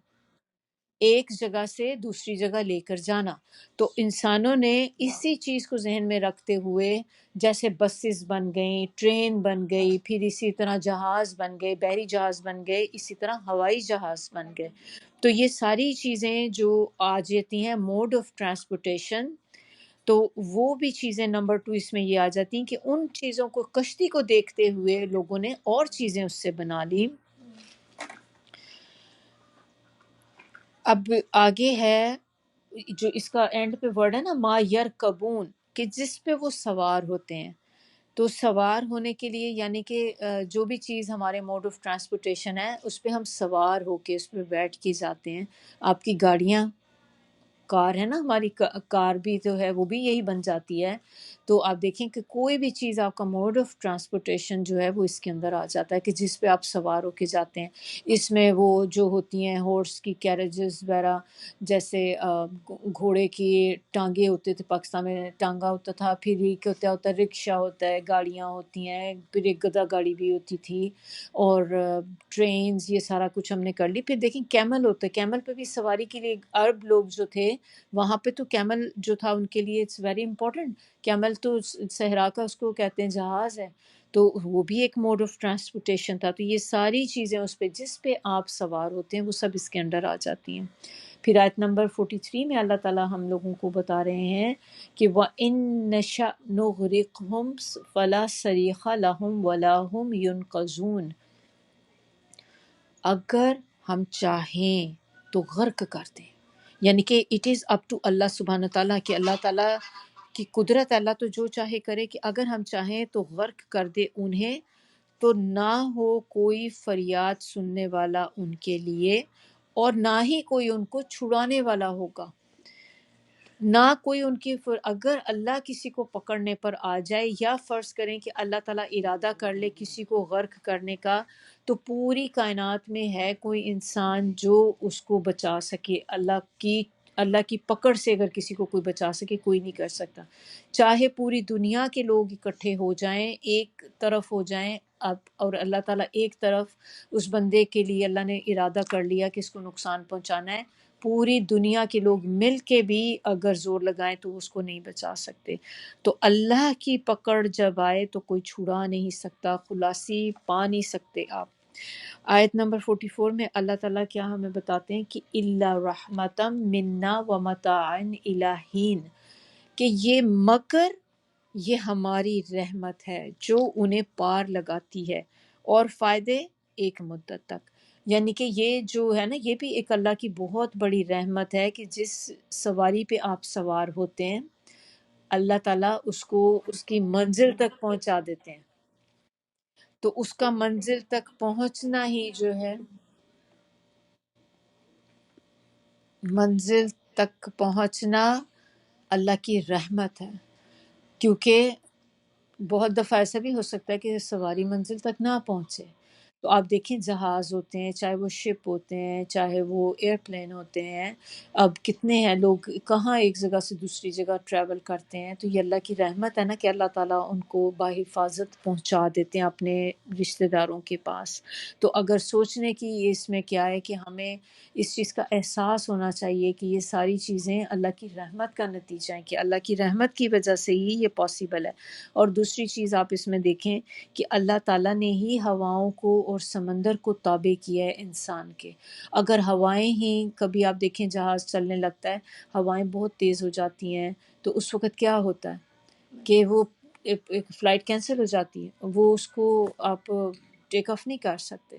ایک جگہ سے دوسری جگہ لے کر جانا۔ تو انسانوں نے اسی چیز کو ذہن میں رکھتے ہوئے جیسے بسز بن گئیں، ٹرین بن گئی، پھر اسی طرح جہاز بن گئے، بحری جہاز بن گئے، اسی طرح ہوائی جہاز بن گئے۔ تو یہ ساری چیزیں جو آ جاتی ہیں موڈ آف ٹرانسپورٹیشن، تو وہ بھی چیزیں نمبر 2 اس میں یہ آ جاتی ہیں کہ ان چیزوں کو کشتی کو دیکھتے ہوئے لوگوں نے اور چیزیں اس سے بنا لی۔ اب آگے ہے جو اس کا اینڈ پہ ورڈ ہے نا، ما یرکبون، کہ جس پہ وہ سوار ہوتے ہیں۔ تو سوار ہونے کے لیے یعنی کہ جو بھی چیز ہمارے موڈ آف ٹرانسپورٹیشن ہے اس پہ ہم سوار ہو کے اس پہ بیٹھ کے جاتے ہیں۔ آپ کی گاڑیاں، کار ہے نا ہماری، کار بھی تو ہے، وہ بھی یہی بن جاتی ہے۔ تو آپ دیکھیں کہ کوئی بھی چیز آپ کا موڈ آف ٹرانسپورٹیشن جو ہے وہ اس کے اندر آ جاتا ہے کہ جس پہ آپ سوار ہو کے جاتے ہیں۔ اس میں وہ جو ہوتی ہیں ہارس کی کیریجز وغیرہ، جیسے گھوڑے کی ٹانگیں ہوتے تھے، پاکستان میں ٹانگا ہوتا تھا، پھر یہ کیا ہوتا ہے رکشہ ہوتا ہے، گاڑیاں ہوتی ہیں، پھر ایک گدا گاڑی بھی ہوتی تھی، اور ٹرینز، یہ سارا کچھ ہم نے کر لی۔ پھر دیکھیں کیمل ہوتا ہے، کیمل پہ بھی سواری کے لیے عرب لوگ جو تھے وہاں پہ تو کیمل جو تھا ان کے لیے اٹس ویری امپورٹنٹ۔ کیمل تو صحرا کا اس کو کہتے ہیں جہاز ہے، تو وہ بھی ایک موڈ آف ٹرانسپورٹیشن تھا۔ تو یہ ساری چیزیں اس پہ جس پہ آپ سوار ہوتے ہیں وہ سب اس کے انڈر آ جاتی ہیں۔ پھر آیت نمبر 43 میں اللہ تعالیٰ ہم لوگوں کو بتا رہے ہیں کہ وَإِن نَشَأْ نُغْرِقْهُمْ فَلَا صَرِيخَ لَهُمْ وَلَا هُمْ يُنْقَذُونَ، اگر ہم چاہیں تو غرق کر دیں، یعنی کہ اٹ از اپ ٹو اللہ سبحانہ تعالیٰ، کہ اللہ تعالیٰ کی قدرت، اللہ تو جو چاہے کرے، کہ اگر ہم چاہیں تو غرق کر دے انہیں، تو نہ ہو کوئی فریاد سننے والا ان کے لیے، اور نہ ہی کوئی ان کو چھڑانے والا ہوگا، نہ کوئی ان کی اگر اللہ کسی کو پکڑنے پر آ جائے، یا فرض کریں کہ اللہ تعالیٰ ارادہ کر لے کسی کو غرق کرنے کا، تو پوری کائنات میں ہے کوئی انسان جو اس کو بچا سکے؟ اللہ کی پکڑ سے اگر کسی کو کوئی بچا سکے، کوئی نہیں کر سکتا۔ چاہے پوری دنیا کے لوگ اکٹھے ہو جائیں، ایک طرف ہو جائیں اب، اور اللہ تعالیٰ ایک طرف اس بندے کے لیے اللہ نے ارادہ کر لیا کہ اس کو نقصان پہنچانا ہے، پوری دنیا کے لوگ مل کے بھی اگر زور لگائیں تو اس کو نہیں بچا سکتے۔ تو اللہ کی پکڑ جب آئے تو کوئی چھڑا نہیں سکتا، خلاصی پا نہیں سکتے آپ۔ آیت نمبر 44 میں اللہ تعالیٰ کیا ہمیں بتاتے ہیں کہ اِلَّا رَحْمَةً مِنَّا وَمَتَاعًا إِلَىٰ حِینٍ، کہ یہ مگر یہ ہماری رحمت ہے جو انہیں پار لگاتی ہے، اور فائدے ایک مدت تک۔ یعنی کہ یہ جو ہے نا، یہ بھی ایک اللہ کی بہت بڑی رحمت ہے کہ جس سواری پہ آپ سوار ہوتے ہیں اللہ تعالیٰ اس کو اس کی منزل تک پہنچا دیتے ہیں۔ تو اس کا منزل تک پہنچنا ہی جو ہے، منزل تک پہنچنا اللہ کی رحمت ہے، کیونکہ بہت دفعہ ایسا بھی ہو سکتا ہے کہ سواری منزل تک نہ پہنچے، تو آپ دیکھیں جہاز ہوتے ہیں، چاہے وہ شپ ہوتے ہیں، چاہے وہ ایئر پلین ہوتے ہیں، اب کتنے ہیں لوگ کہاں ایک جگہ سے دوسری جگہ ٹریول کرتے ہیں، تو یہ اللہ کی رحمت ہے نا کہ اللہ تعالیٰ ان کو بحفاظت پہنچا دیتے ہیں اپنے رشتہ داروں کے پاس۔ تو اگر سوچنے کی اس میں کیا ہے کہ ہمیں اس چیز کا احساس ہونا چاہیے کہ یہ ساری چیزیں اللہ کی رحمت کا نتیجہ ہیں، کہ اللہ کی رحمت کی وجہ سے ہی یہ پاسبل ہے۔ اور دوسری چیز آپ اس میں دیکھیں کہ اللہ تعالیٰ نے ہی ہواؤں کو اور سمندر کو تابع کیا ہے انسان کے۔ اگر ہوائیں ہی کبھی آپ دیکھیں جہاز چلنے لگتا ہے، ہوائیں بہت تیز ہو جاتی ہیں، تو اس وقت کیا ہوتا ہے کہ وہ ایک فلائٹ کینسل ہو جاتی ہے، وہ اس کو آپ ٹیک آف نہیں کر سکتے،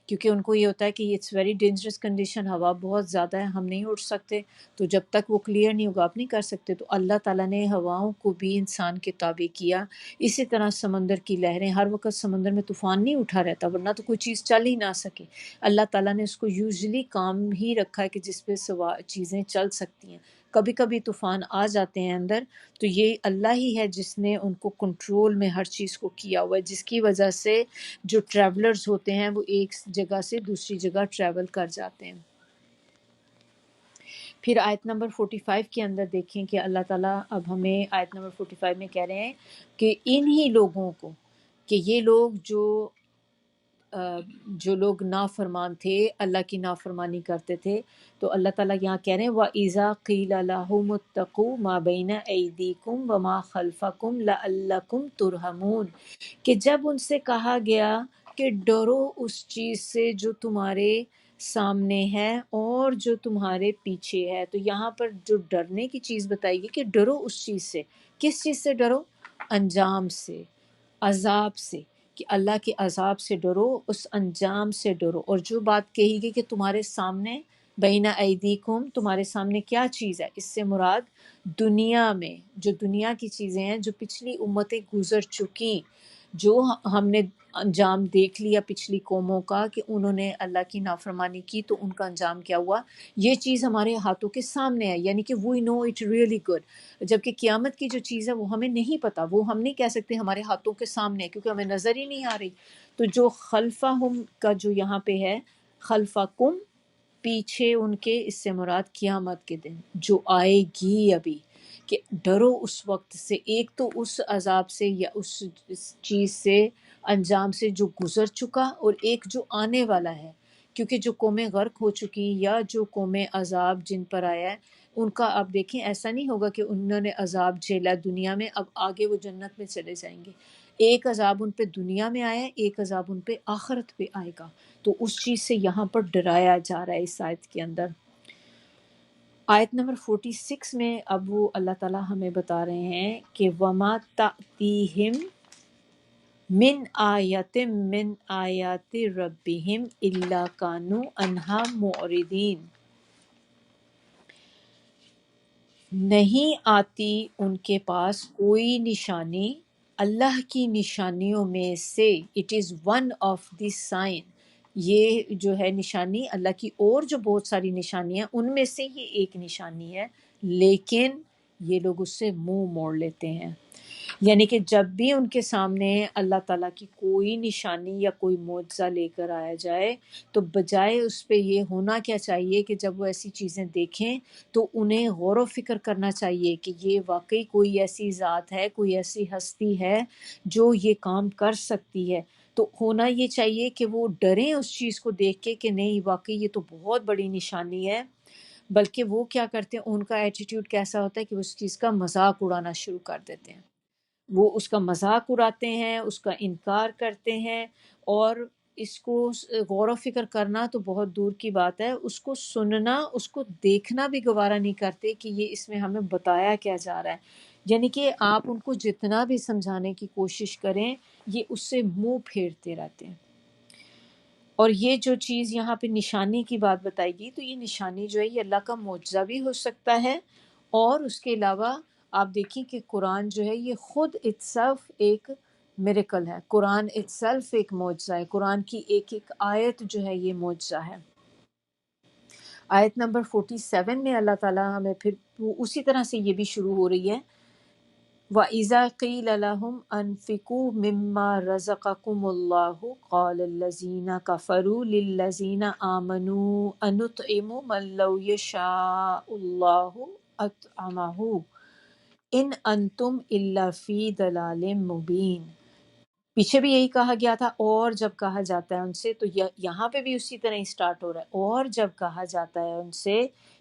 کیونکہ ان کو یہ ہوتا ہے کہ اٹس ویری ڈینجرس کنڈیشن، ہوا بہت زیادہ ہے، ہم نہیں اٹھ سکتے، تو جب تک وہ کلیئر نہیں ہوگا آپ نہیں کر سکتے۔ تو اللہ تعالیٰ نے ہواؤں کو بھی انسان کے تابع کیا۔ اسی طرح سمندر کی لہریں، ہر وقت سمندر میں طوفان نہیں اٹھا رہتا، ورنہ تو کوئی چیز چل ہی نہ سکے۔ اللہ تعالیٰ نے اس کو یوزلی کام ہی رکھا ہے کہ جس پہ چیزیں چل سکتی ہیں۔ کبھی کبھی طوفان آ جاتے ہیں اندر، تو یہ اللہ ہی ہے جس نے ان کو کنٹرول میں ہر چیز کو کیا ہوا ہے، جس کی وجہ سے جو ٹریولرز ہوتے ہیں وہ ایک جگہ سے دوسری جگہ ٹریول کر جاتے ہیں۔ پھر آیت نمبر 45 کے اندر دیکھیں کہ اللہ تعالیٰ اب ہمیں آیت نمبر 45 میں کہہ رہے ہیں کہ انہی لوگوں کو، کہ یہ لوگ جو لوگ نافرمان تھے، اللہ کی نافرمانی کرتے تھے، تو اللہ تعالیٰ یہاں کہہ رہے ہیں وَإِذَا قِيلَ لَهُمُ اتَّقُوا مَا بَيْنَ أَيْدِيكُمْ وَمَا خَلْفَكُمْ لَعَلَّكُمْ تُرْحَمُونَ، کہ جب ان سے کہا گیا کہ ڈرو اس چیز سے جو تمہارے سامنے ہے اور جو تمہارے پیچھے ہے، تو یہاں پر جو ڈرنے کی چیز بتائی گئی کہ ڈرو اس چیز سے، کس چیز سے ڈرو؟ انجام سے، عذاب سے، کہ اللہ کے عذاب سے ڈرو، اس انجام سے ڈرو۔ اور جو بات کہی گئی کہ تمہارے سامنے بین ایدیکم، تمہارے سامنے کیا چیز ہے، اس سے مراد دنیا میں جو دنیا کی چیزیں ہیں، جو پچھلی امتیں گزر چکی، جو ہم نے انجام دیکھ لیا پچھلی قوموں کا کہ انہوں نے اللہ کی نافرمانی کی، تو ان کا انجام کیا ہوا، یہ چیز ہمارے ہاتھوں کے سامنے ہے، یعنی کہ وی نو اٹ ریئلی گڈ۔ جبکہ قیامت کی جو چیز ہے وہ ہمیں نہیں پتہ، وہ ہم نہیں کہہ سکتے ہمارے ہاتھوں کے سامنے ہے، کیونکہ ہمیں نظر ہی نہیں آ رہی۔ تو جو خلفہم کا جو یہاں پہ ہے، خلفکم، پیچھے ان کے، اس سے مراد قیامت کے دن جو آئے گی ابھی، کہ ڈرو اس وقت سے، ایک تو اس عذاب سے یا اس چیز سے، انجام سے جو گزر چکا، اور ایک جو آنے والا ہے، کیونکہ جو قومیں غرق ہو چکی یا جو قومیں عذاب جن پر آیا ہے، ان کا آپ دیکھیں ایسا نہیں ہوگا کہ انہوں نے عذاب جھیلا دنیا میں، اب آگے وہ جنت میں چلے جائیں گے۔ ایک عذاب ان پہ دنیا میں آیا ہے، ایک عذاب ان پہ آخرت پہ آئے گا، تو اس چیز سے یہاں پر ڈرایا جا رہا ہے اس آیت کے اندر۔ آیت نمبر 46 میں اب وہ اللہ تعالیٰ ہمیں بتا رہے ہیں کہ وَمَا تَأْتِيهِمْ من آیت من آیات ربہم الا کانوا عنہا معرضین، نہیں آتی ان کے پاس کوئی نشانی اللہ کی نشانیوں میں سے، it is one of the sign, یہ جو ہے نشانی اللہ کی، اور جو بہت ساری نشانیاں ان میں سے یہ ایک نشانی ہے، لیکن یہ لوگ اس سے منہ موڑ لیتے ہیں۔ یعنی کہ جب بھی ان کے سامنے اللہ تعالیٰ کی کوئی نشانی یا کوئی معجزہ لے کر آیا جائے، تو بجائے اس پہ یہ ہونا کیا چاہیے کہ جب وہ ایسی چیزیں دیکھیں تو انہیں غور و فکر کرنا چاہیے کہ یہ واقعی کوئی ایسی ذات ہے، کوئی ایسی ہستی ہے جو یہ کام کر سکتی ہے۔ تو ہونا یہ چاہیے کہ وہ ڈریں اس چیز کو دیکھ کے کہ نہیں واقعی یہ تو بہت بڑی نشانی ہے، بلکہ وہ کیا کرتے ہیں، ان کا ایٹیٹیوڈ کیسا ہوتا ہے کہ وہ اس چیز کا مذاق اڑانا شروع کر دیتے ہیں، وہ اس کا مذاق اڑاتے ہیں، اس کا انکار کرتے ہیں، اور اس کو غور و فکر کرنا تو بہت دور کی بات ہے، اس کو سننا، اس کو دیکھنا بھی گوارا نہیں کرتے کہ یہ اس میں ہمیں بتایا کیا جا رہا ہے۔ یعنی کہ آپ ان کو جتنا بھی سمجھانے کی کوشش کریں، یہ اس سے منہ پھیرتے رہتے ہیں۔ اور یہ جو چیز یہاں پہ نشانی کی بات بتائی گئی، تو یہ نشانی جو ہے یہ اللہ کا معجزہ بھی ہو سکتا ہے، اور اس کے علاوہ آپ دیکھیں کہ قرآن جو ہے یہ خود itself ایک میریکل ہے، قرآن itself ایک معجزہ ہے، قرآن کی ایک ایک آیت جو ہے یہ معجزہ ہے۔ آیت نمبر 47 میں اللہ تعالیٰ ہمیں پھر اسی طرح سے یہ بھی شروع ہو رہی ہے وَإِذَا قِيلَ لَهُمْ أَنْفِقُوا مِمَّا رَزَقَكُمُ اللَّهُ قَالَ الَّذِينَ كَفَرُوا لِلَّذِينَ آمَنُوا أَنُطْعِمُ مَن لَّوْ يَشَاءُ اللَّهُ أَطْعَمَهُ إِنْ أَنْتُمْ إِلَّا فِي ضَلَالٍ مُبِينٍ۔ پیچھے بھی یہی کہا گیا تھا، اور جب کہا جاتا ہے ان سے، تو یہاں پہ بھی اسی طرح ہی سٹارٹ ہو رہا ہے، اور جب کہا جاتا ہے ان سے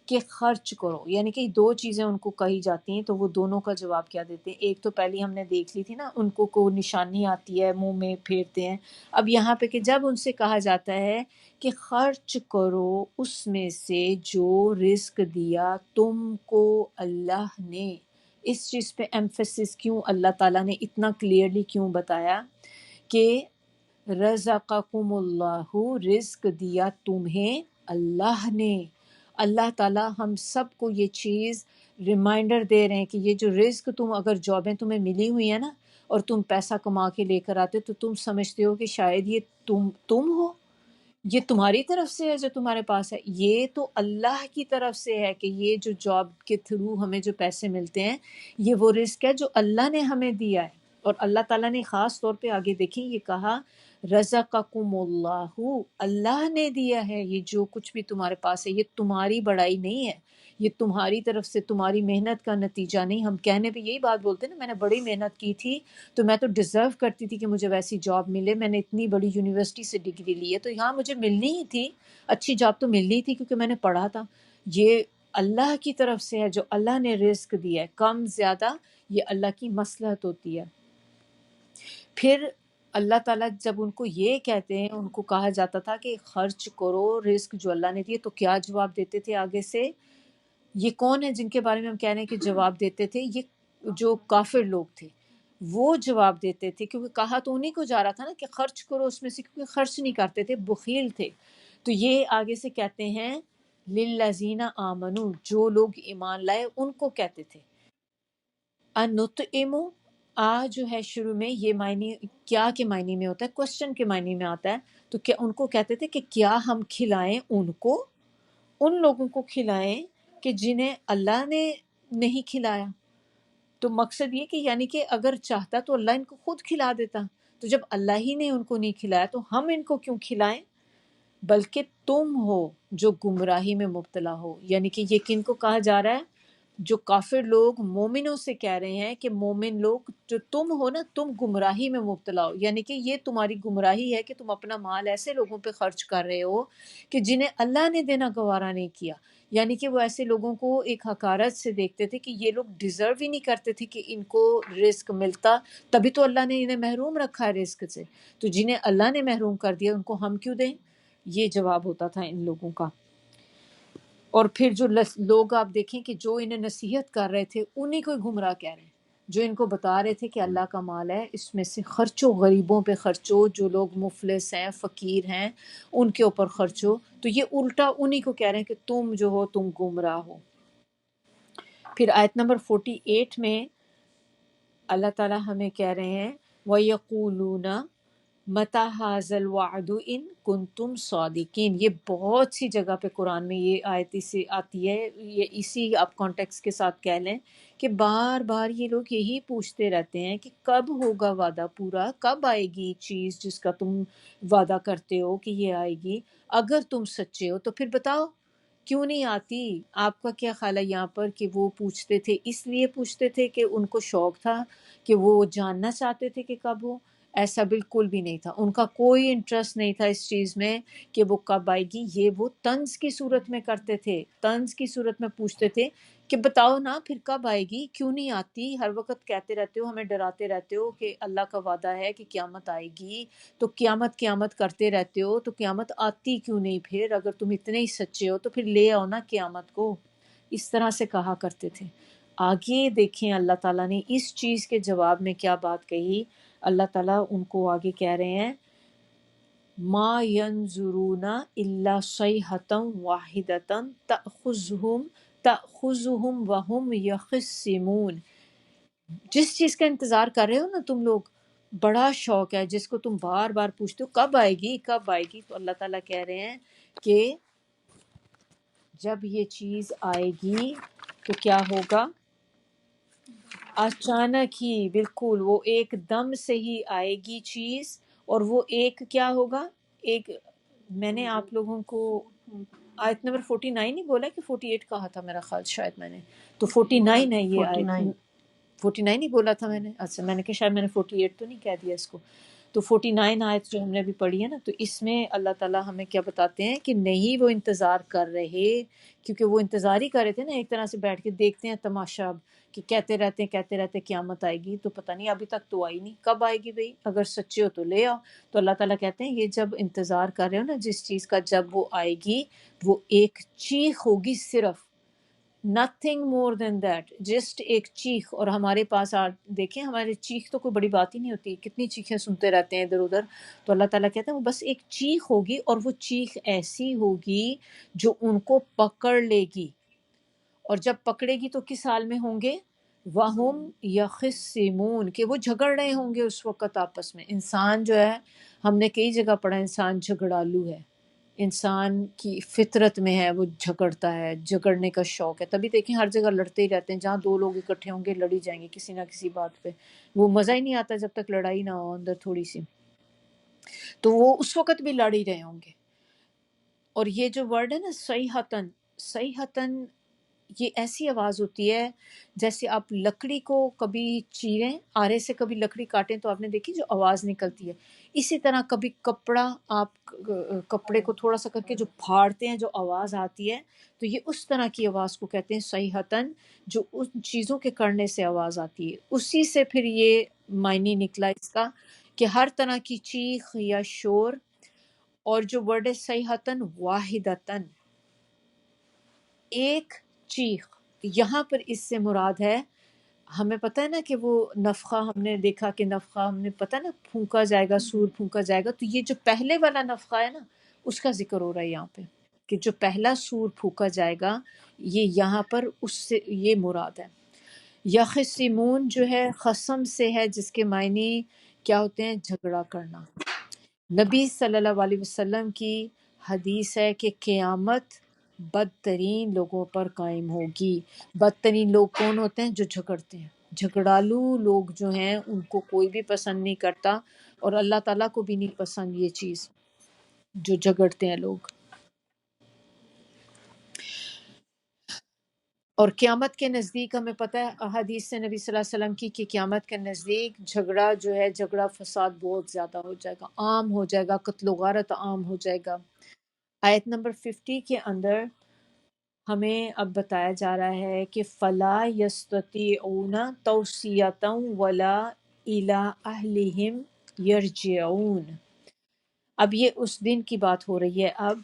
کہ خرچ کرو، یعنی کہ دو چیزیں ان کو کہی جاتی ہیں تو وہ دونوں کا جواب کیا دیتے ہیں۔ ایک تو پہلی ہم نے دیکھ لی تھی نا، ان کو کوئی نشانی آتی ہے منہ میں پھیرتے ہیں۔ اب یہاں پہ کہ جب ان سے کہا جاتا ہے کہ خرچ کرو اس میں سے جو رزق دیا تم کو اللہ نے، اس چیز پہ ایمفیسس کیوں اللہ تعالیٰ نے اتنا کلیئرلی کیوں بتایا کہ رزقکم اللہ، رزق دیا تمہیں اللہ نے۔ اللہ تعالیٰ ہم سب کو یہ چیز ریمائنڈر دے رہے ہیں کہ یہ جو رزق تم، اگر جابیں تمہیں ملی ہوئی ہیں نا اور تم پیسہ کما کے لے کر آتے تو تم سمجھتے ہو کہ شاید یہ تم ہو، یہ تمہاری طرف سے ہے جو تمہارے پاس ہے، یہ تو اللہ کی طرف سے ہے کہ یہ جو جاب کے تھرو ہمیں جو پیسے ملتے ہیں یہ وہ رزق ہے جو اللہ نے ہمیں دیا ہے۔ اور اللہ تعالیٰ نے خاص طور پہ آگے دیکھیں یہ کہا رزقکم اللہ، اللہ نے دیا ہے یہ جو کچھ بھی تمہارے پاس ہے، یہ تمہاری بڑائی نہیں ہے، یہ تمہاری طرف سے تمہاری محنت کا نتیجہ نہیں۔ ہم کہنے پہ یہی بات بولتے ہیں نا، میں نے بڑی محنت کی تھی تو میں تو ڈیزرو کرتی تھی کہ مجھے ویسی جاب ملے، میں نے اتنی بڑی یونیورسٹی سے ڈگری لی ہے تو یہاں مجھے ملنی ہی تھی، اچھی جاب تو ملنی ہی تھی کیونکہ میں نے پڑھا تھا۔ یہ اللہ کی طرف سے ہے جو اللہ نے رزق دیا ہے، کم زیادہ یہ اللہ کی مصلحت ہوتی ہے۔ پھر اللہ تعالیٰ جب ان کو یہ کہتے ہیں، ان کو کہا جاتا تھا کہ خرچ کرو رزق جو اللہ نے دیے، تو کیا جواب دیتے تھے آگے سے؟ یہ کون ہے جن کے بارے میں ہم کہہ رہے ہیں کہ جواب دیتے تھے؟ یہ جو کافر لوگ تھے وہ جواب دیتے تھے، کیونکہ کہا تو انہیں کو جا رہا تھا نا کہ خرچ کرو اس میں سے، کیونکہ خرچ نہیں کرتے تھے، بخیل تھے۔ تو یہ آگے سے کہتے ہیں للذین آمنو، جو لوگ ایمان لائے ان کو کہتے تھے۔ انطعم، آ جو ہے شروع میں یہ معنی کیا کے معنی میں ہوتا ہے، کوشچن کے معنی میں آتا ہے، تو کیا ان کو کہتے تھے کہ کیا ہم کھلائیں ان کو، ان لوگوں کو کھلائیں کہ جنہیں اللہ نے نہیں کھلایا؟ تو مقصد یہ کہ یعنی کہ اگر چاہتا تو اللہ ان کو خود کھلا دیتا، تو جب اللہ ہی نے ان کو نہیں کھلایا تو ہم ان کو کیوں کھلائیں؟ بلکہ تم ہو جو گمراہی میں مبتلا ہو، یعنی کہ یہ کن کو کہا جا رہا ہے؟ جو کافر لوگ مومنوں سے کہہ رہے ہیں کہ مومن لوگ جو تم ہو نا، تم گمراہی میں مبتلا ہو، یعنی کہ یہ تمہاری گمراہی ہے کہ تم اپنا مال ایسے لوگوں پہ خرچ کر رہے ہو کہ جنہیں اللہ نے دینا گوارا نہیں کیا، یعنی کہ وہ ایسے لوگوں کو ایک حقارت سے دیکھتے تھے کہ یہ لوگ ڈیزرو ہی نہیں کرتے تھے کہ ان کو رزق ملتا، تبھی تو اللہ نے انہیں محروم رکھا ہے رزق سے، تو جنہیں اللہ نے محروم کر دیا ان کو ہم کیوں دیں؟ یہ جواب ہوتا تھا ان لوگوں کا۔ اور پھر جو لوگ آپ دیکھیں کہ جو انہیں نصیحت کر رہے تھے انہیں کوئی گمراہ کہہ رہے ہیں، جو ان کو بتا رہے تھے کہ اللہ کا مال ہے اس میں سے خرچو، غریبوں پہ خرچو، جو لوگ مفلس ہیں فقیر ہیں ان کے اوپر خرچو، تو یہ الٹا انہیں کو کہہ رہے ہیں کہ تم جو ہو تم گمراہ ہو۔ پھر آیت نمبر 48 میں اللہ تعالیٰ ہمیں کہہ رہے ہیں وَيَقُولُونَ مَتَى هَذَا الْوَعْدُ إِن كُنتُمْ صَادِقِينَ، یہ بہت سی جگہ پہ قرآن میں یہ آیت سے آتی ہے، یہ اسی آپ کانٹیکس کے ساتھ کہہ لیں کہ بار بار یہ لوگ یہی پوچھتے رہتے ہیں کہ کب ہوگا وعدہ پورا، کب آئے گی چیز جس کا تم وعدہ کرتے ہو کہ یہ آئے گی، اگر تم سچے ہو تو پھر بتاؤ کیوں نہیں آتی؟ آپ کا کیا خیال ہے یہاں پر کہ وہ پوچھتے تھے اس لیے پوچھتے تھے کہ ان کو شوق تھا کہ وہ جاننا چاہتے تھے کہ کب ہو؟ ایسا بالکل بھی نہیں تھا، ان کا کوئی انٹرسٹ نہیں تھا اس چیز میں کہ وہ کب آئے گی، یہ وہ طنز کی صورت میں کرتے تھے، طنز کی صورت میں پوچھتے تھے کہ بتاؤ نا پھر کب آئے گی، کیوں نہیں آتی؟ ہر وقت کہتے رہتے ہو، ہمیں ڈراتے رہتے ہو کہ اللہ کا وعدہ ہے کہ قیامت آئے گی، تو قیامت قیامت کرتے رہتے ہو، تو قیامت آتی کیوں نہیں؟ پھر اگر تم اتنے ہی سچے ہو تو پھر لے آؤ نا قیامت کو، اس طرح سے کہا کرتے تھے۔ آگے دیکھیں اللہ تعالیٰ نے اس چیز کے جواب میں کیا بات کہی، اللہ تعالیٰ ان کو آگے کہہ رہے ہیں ما ینظرون الا صیحۃ واحدۃ تأخذہم وہم یخصمون، جس چیز کا انتظار کر رہے ہو نا تم لوگ، بڑا شوق ہے جس کو تم بار بار پوچھتے ہو کب آئے گی کب آئے گی، تو اللہ تعالیٰ کہہ رہے ہیں کہ جب یہ چیز آئے گی تو کیا ہوگا؟ اچانک ہی، بالکل، وہ ایک دم سے ہی آئے گی چیز، اور وہ ایک کیا ہوگا، ایک، میں نے آپ لوگوں کو آیت نمبر 49 ہی بولا کہ 48 کہا تھا میرا خیال، شاید میں نے، تو 49 ہے یہ آیت، 49 49 ہی بولا تھا میں نے، اچھا میں نے کہا شاید میں نے 48 تو نہیں کہہ دیا اس کو۔ تو 49 آیت جو ہم نے ابھی پڑھی ہے نا، تو اس میں اللہ تعالیٰ ہمیں کیا بتاتے ہیں کہ نہیں وہ انتظار کر رہے، کیونکہ وہ انتظار ہی کر رہے تھے نا، ایک طرح سے بیٹھ کے دیکھتے ہیں تماشا، اب کہ کہتے رہتے قیامت آئے گی، تو پتہ نہیں ابھی تک تو آئی نہیں، کب آئے گی بھئی، اگر سچے ہو تو لے آؤ۔ تو اللہ تعالیٰ کہتے ہیں یہ جب انتظار کر رہے ہو نا جس چیز کا، جب وہ آئے گی، وہ ایک چیخ ہوگی صرف، nothing more than that، just ایک چیخ۔ اور ہمارے پاس دیکھیں ہمارے چیخ تو کوئی بڑی بات ہی نہیں ہوتی، کتنی چیخیں سنتے رہتے ہیں ادھر ادھر، تو اللہ تعالیٰ کہتے ہیں وہ بس ایک چیخ ہوگی، اور وہ چیخ ایسی ہوگی جو ان کو پکڑ لے گی، اور جب پکڑے گی تو کس حال میں ہوں گے، وَهُمْ يَخِصِّمُونَ، کہ وہ جھگڑ رہے ہوں گے اس وقت آپس میں۔ انسان جو ہے، ہم نے کئی جگہ پڑھا انسان جھگڑالو ہے، انسان کی فطرت میں ہے، وہ جھگڑتا ہے، جھگڑنے کا شوق ہے، تبھی دیکھیں ہر جگہ لڑتے ہی رہتے ہیں، جہاں دو لوگ اکٹھے ہوں گے لڑی جائیں گے کسی نہ کسی بات پہ، وہ مزہ ہی نہیں آتا جب تک لڑائی نہ ہو اندر تھوڑی سی، تو وہ اس وقت بھی لڑ ہی رہے ہوں گے۔ اور یہ جو ورڈ ہے نا صیحتن، صیحتن، یہ ایسی آواز ہوتی ہے جیسے آپ لکڑی کو کبھی چیریں، آرے سے کبھی لکڑی کاٹیں تو آپ نے دیکھی جو آواز نکلتی ہے، اسی طرح کبھی کپڑا، آپ کپڑے کو تھوڑا سا کر کے جو پھاڑتے ہیں جو آواز آتی ہے، تو یہ اس طرح کی آواز کو کہتے ہیں صیحتن، جو ان چیزوں کے کرنے سے آواز آتی ہے۔ اسی سے پھر یہ معنی نکلا اس کا کہ ہر طرح کی چیخ یا شور، اور جو ورڈ ہے صیحتن واحدتن، ایک چیخ، یہاں پر اس سے مراد ہے، ہمیں پتہ ہے نا کہ وہ نفخہ، ہم نے دیکھا کہ نفخہ، ہم نے پتہ نا پھونکا جائے گا، سور پھونکا جائے گا، تو یہ جو پہلے والا نفخہ ہے نا اس کا ذکر ہو رہا ہے یہاں پہ، کہ جو پہلا سور پھونکا جائے گا، یہ یہاں پر اس سے یہ مراد ہے۔ یخصمون جو ہے خصم سے ہے، جس کے معنی کیا ہوتے ہیں، جھگڑا کرنا۔ نبی صلی اللہ علیہ وسلم کی حدیث ہے کہ قیامت بدترین لوگوں پر قائم ہوگی۔ بدترین لوگ کون ہوتے ہیں؟ جو جھگڑتے ہیں، جھگڑالو لوگ جو ہیں ان کو کوئی بھی پسند نہیں کرتا، اور اللہ تعالیٰ کو بھی نہیں پسند یہ چیز، جو جھگڑتے ہیں لوگ۔ اور قیامت کے نزدیک ہمیں پتہ ہے حدیث سے نبی صلی اللہ علیہ وسلم کی کہ قیامت کے نزدیک جھگڑا جو ہے، جھگڑا فساد بہت زیادہ ہو جائے گا، عام ہو جائے گا، قتل و غارت عام ہو جائے گا۔ آیت نمبر 50 کے اندر ہمیں اب بتایا جا رہا ہے کہ فلا یستطیعون توصیۃ ولا الی اہلہم یرجعون۔ اب یہ اس دن کی بات ہو رہی ہے اب،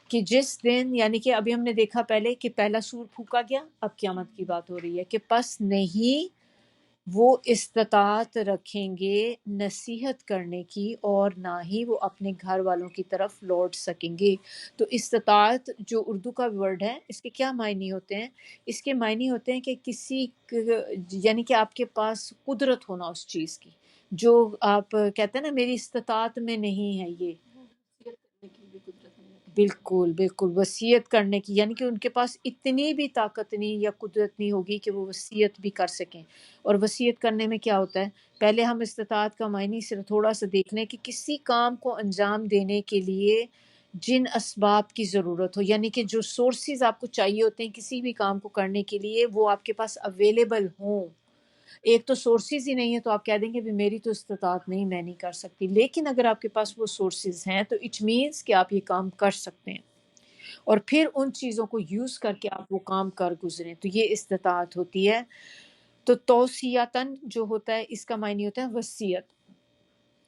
کہ جس دن، یعنی کہ ابھی ہم نے دیکھا پہلے کہ پہلا سور پھونکا گیا، اب قیامت کی بات ہو رہی ہے کہ پس نہیں وہ استطاعت رکھیں گے نصیحت کرنے کی، اور نہ ہی وہ اپنے گھر والوں کی طرف لوٹ سکیں گے۔ تو استطاعت جو اردو کا ورڈ ہے، اس کے کیا معنی ہوتے ہیں؟ اس کے معنی ہوتے ہیں کہ کسی یعنی کہ آپ کے پاس قدرت ہونا اس چیز کی، جو آپ کہتے ہیں نا میری استطاعت میں نہیں ہے یہ، بالکل بالکل، وصیت کرنے کی، یعنی کہ ان کے پاس اتنی بھی طاقت نہیں یا قدرت نہیں ہوگی کہ وہ وصیت بھی کر سکیں۔ اور وصیت کرنے میں کیا ہوتا ہے، پہلے ہم استطاعت کا معنی صرف تھوڑا سا دیکھ لیں کہ کسی کام کو انجام دینے کے لیے جن اسباب کی ضرورت ہو، یعنی کہ جو سورسز آپ کو چاہیے ہوتے ہیں کسی بھی کام کو کرنے کے لیے، وہ آپ کے پاس اویلیبل ہوں۔ ایک تو سورسز ہی نہیں ہے تو آپ کہہ دیں گے بھی میری تو استطاعت نہیں، میں نہیں کر سکتی، لیکن اگر آپ کے پاس وہ سورسز ہیں تو اٹ مینس کہ آپ یہ کام کر سکتے ہیں، اور پھر ان چیزوں کو یوز کر کے آپ وہ کام کر گزریں، تو یہ استطاعت ہوتی ہے۔ تو توصیتاً جو ہوتا ہے اس کا معنی ہوتا ہے وصیت،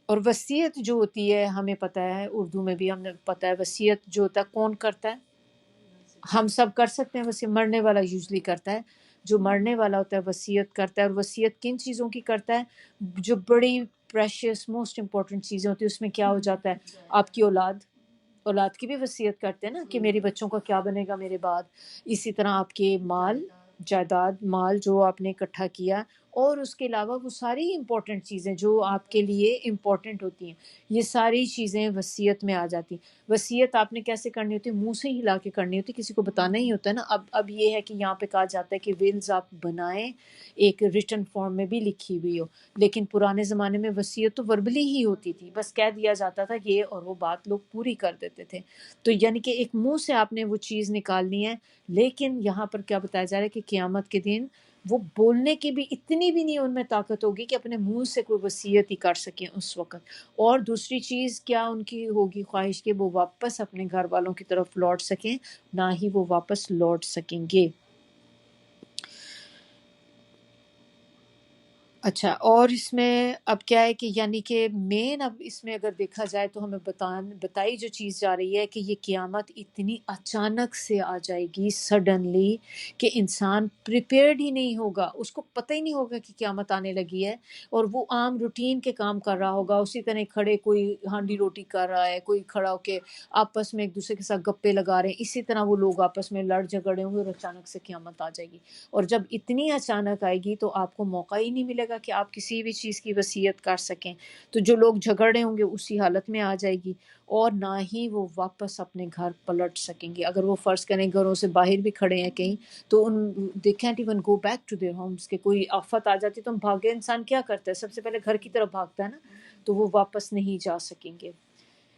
اور وصیت جو ہوتی ہے ہمیں پتہ ہے اردو میں بھی ہمیں پتہ ہے وصیت جو ہوتا ہے کون کرتا ہے، ہم سب کر سکتے ہیں، وصیت مرنے والا یوزلی کرتا ہے، جو مرنے والا ہوتا ہے وصیت کرتا ہے۔ اور وصیت کن چیزوں کی کرتا ہے؟ جو بڑی پریشیس موسٹ امپورٹنٹ چیزیں ہوتی ہیں، اس میں کیا ہو جاتا ہے، آپ کی اولاد کی بھی وصیت کرتے ہیں نا کہ میری بچوں کا کیا بنے گا میرے بعد، اسی طرح آپ کے مال جائیداد، مال جو آپ نے اکٹھا کیا اور اس کے علاوہ وہ ساری امپورٹنٹ چیزیں جو آپ کے لیے امپورٹنٹ ہوتی ہیں، یہ ساری چیزیں وصیت میں آ جاتی ہیں۔ وصیت آپ نے کیسے کرنی ہوتی ہے؟ منہ سے ہلا کے کرنی ہوتی ہے، کسی کو بتانا ہی ہوتا ہے نا۔ اب یہ ہے کہ یہاں پہ کہا جاتا ہے کہ ولز آپ بنائیں، ایک ریٹن فارم میں بھی لکھی ہوئی ہو، لیکن پرانے زمانے میں وصیت تو وربلی ہی ہوتی تھی، بس کہہ دیا جاتا تھا یہ، اور وہ بات لوگ پوری کر دیتے تھے۔ تو یعنی کہ ایک منہ سے آپ نے وہ چیز نکالنی ہے، لیکن یہاں پر کیا بتایا جا رہا ہے کہ قیامت کے دن وہ بولنے کی بھی اتنی بھی نہیں ان میں طاقت ہوگی کہ اپنے منہ سے کوئی وصیت ہی کر سکیں اس وقت۔ اور دوسری چیز کیا ان کی ہوگی خواہش کہ وہ واپس اپنے گھر والوں کی طرف لوٹ سکیں، نہ ہی وہ واپس لوٹ سکیں گے۔ اچھا، اور اس میں اب کیا ہے کہ یعنی کہ مین اب اس میں اگر دیکھا جائے تو ہمیں بتائی جو چیز جا رہی ہے کہ یہ قیامت اتنی اچانک سے آ جائے گی سڈنلی کہ انسان پریپیئرڈ ہی نہیں ہوگا، اس کو پتہ ہی نہیں ہوگا کہ قیامت آنے لگی ہے، اور وہ عام روٹین کے کام کر رہا ہوگا، اسی طرح کھڑے کوئی ہانڈی روٹی کر رہا ہے، کوئی کھڑا ہو کے آپس میں ایک دوسرے کے ساتھ گپے لگا رہے ہیں، اسی طرح وہ لوگ آپس میں لڑ جھگڑے ہوں گے، اور اچانک سے قیامت آ جائے گی۔ اور جب اتنی اچانک آئے گی تو آپ کو موقع ہی نہیں ملے گا کہ آپ کسی بھی چیز کی وصیت کر سکیں، تو جو لوگ جھگڑ رہے ہوں گے اسی حالت میں آ جائے گی، اور نہ ہی وہ واپس اپنے گھر پلٹ سکیں گے۔ اگر وہ فرض کریں گھروں سے باہر بھی کھڑے ہیں کہیں، تو they can't even go back to their homes، کہ کوئی آفت آ جاتی تو ہم بھاگے، انسان کیا کرتا ہے؟ سب سے پہلے گھر کی طرف بھاگتا ہے نا، تو وہ واپس نہیں جا سکیں گے۔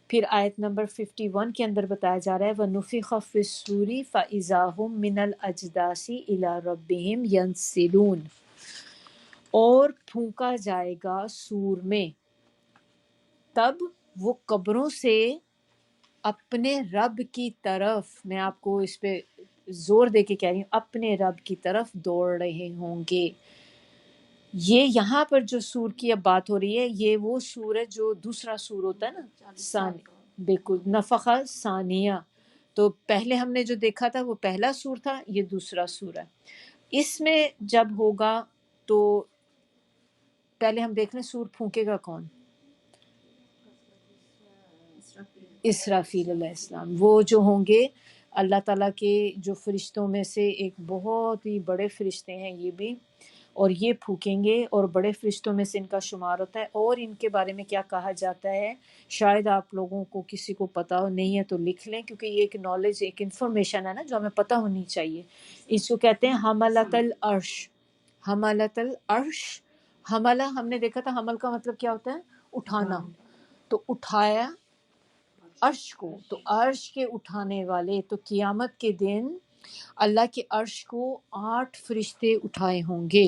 پھر آیت نمبر 51 کے اندر بتایا جا رہا ہے وَنُفِخَ فِي الصُّورِ فَإِذَا هُم مِّنَ الْأَجْدَاثِ إِلَىٰ رَبِّهِمْ يَنسِلُونَ، اور پھونکا جائے گا سور میں، تب وہ قبروں سے اپنے رب کی طرف، میں آپ کو اس پہ زور دے کے کہہ رہی ہوں، اپنے رب کی طرف دوڑ رہے ہوں گے۔ یہ یہاں پر جو سور کی اب بات ہو رہی ہے، یہ وہ سور ہے جو دوسرا سور ہوتا ہے نا، بالکل نفخہ ثانیہ۔ تو پہلے ہم نے جو دیکھا تھا وہ پہلا سور تھا، یہ دوسرا سور ہے۔ اس میں جب ہوگا تو پہلے ہم دیکھ لیں سور پھونکے گا کون؟ اسرافیل علیہ السلام، وہ جو ہوں گے اللہ تعالیٰ کے جو فرشتوں میں سے ایک بہت ہی بڑے فرشتے ہیں یہ بھی، اور یہ پھونکیں گے، اور بڑے فرشتوں میں سے ان کا شمار ہوتا ہے۔ اور ان کے بارے میں کیا کہا جاتا ہے، شاید آپ لوگوں کو کسی کو پتہ ہو، نہیں ہے تو لکھ لیں، کیونکہ یہ ایک نالج، ایک انفارمیشن ہے نا جو ہمیں پتہ ہونی چاہیے۔ اس کو کہتے ہیں حملۃ العرش، حملۃ العرش۔ حملہ ہم نے دیکھا تھا، حمل کا مطلب کیا ہوتا ہے؟ اٹھانا، تو اٹھایا عرش کو، تو عرش کے اٹھانے والے۔ تو قیامت کے دن اللہ کے عرش کو 8 فرشتے اٹھائے ہوں گے،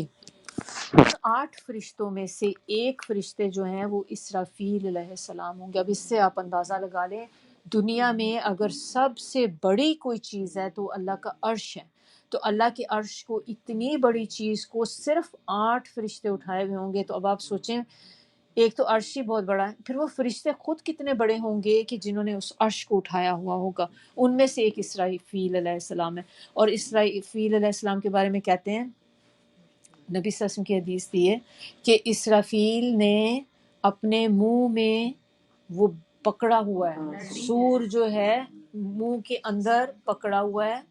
ان 8 فرشتوں میں سے ایک فرشتے جو ہیں وہ اسرافیل علیہ السلام ہوں گے۔ اب اس سے آپ اندازہ لگا لیں، دنیا میں اگر سب سے بڑی کوئی چیز ہے تو اللہ کا عرش ہے، تو اللہ کے عرش کو، اتنی بڑی چیز کو صرف 8 فرشتے اٹھائے ہوئے ہوں گے۔ تو اب آپ سوچیں، ایک تو عرش ہی بہت بڑا ہے، پھر وہ فرشتے خود کتنے بڑے ہوں گے کہ جنہوں نے اس عرش کو اٹھایا ہوا ہوگا۔ ان میں سے ایک اسرافیل علیہ السلام ہے۔ اور اسرافیل علیہ السلام کے بارے میں کہتے ہیں، نبی صلی اللہ علیہ وسلم کی حدیث دی ہے کہ اسرافیل نے اپنے منہ میں وہ پکڑا ہوا ہے، سور جو ہے منہ کے اندر پکڑا ہوا ہے،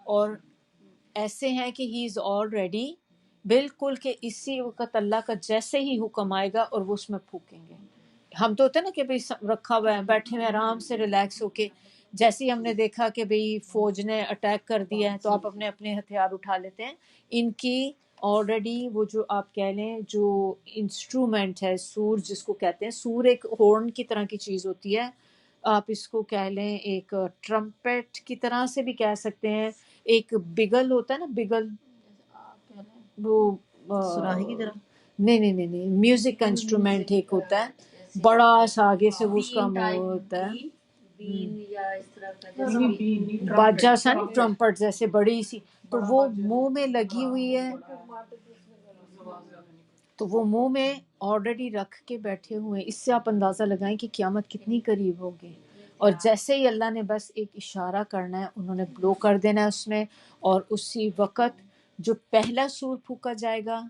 اور ایسے ہیں کہ ہی از آلریڈی، بالکل کہ اسی وقت اللہ کا جیسے ہی حکم آئے گا اور وہ اس میں پھونکیں گے۔ ہم تو ہوتا ہے نا کہ بھئی رکھا ہوا ہے، بیٹھے ہوئے آرام سے ریلیکس ہو کے، جیسے ہی ہم نے دیکھا کہ بھئی فوج نے اٹیک کر دیا ہے تو آپ اپنے اپنے ہتھیار اٹھا لیتے ہیں۔ ان کی آلریڈی وہ جو آپ کہہ لیں جو انسٹرومنٹ ہے، سور جس کو کہتے ہیں، سور ایک ہورن کی طرح کی چیز ہوتی ہے، آپ اس کو کہہ لیں ایک ٹرمپٹ کی طرح سے بھی کہہ سکتے ہیں، ایک بگل ہوتا ہے نا، بگل، وہ سراہی کی طرح، نہیں، میوزک کا انسٹرومنٹ ایک ہوتا ہے بڑا سا، آگے سے وہ اس کا منہ ہوتا ہے، باجا سا نہیں، ٹرمپٹ جیسے بڑی سی، تو وہ منہ میں لگی ہوئی ہے، تو وہ منہ میں آلریڈی رکھ کے بیٹھے ہوئے ہیں۔ اس سے آپ اندازہ لگائیں کہ قیامت کتنی قریب ہوگی، اور جیسے ہی اللہ نے بس ایک اشارہ کرنا ہے، انہوں نے بلو کر دینا ہے اس میں، اور اسی وقت جو پہلا سور پھونکا جائے گا۔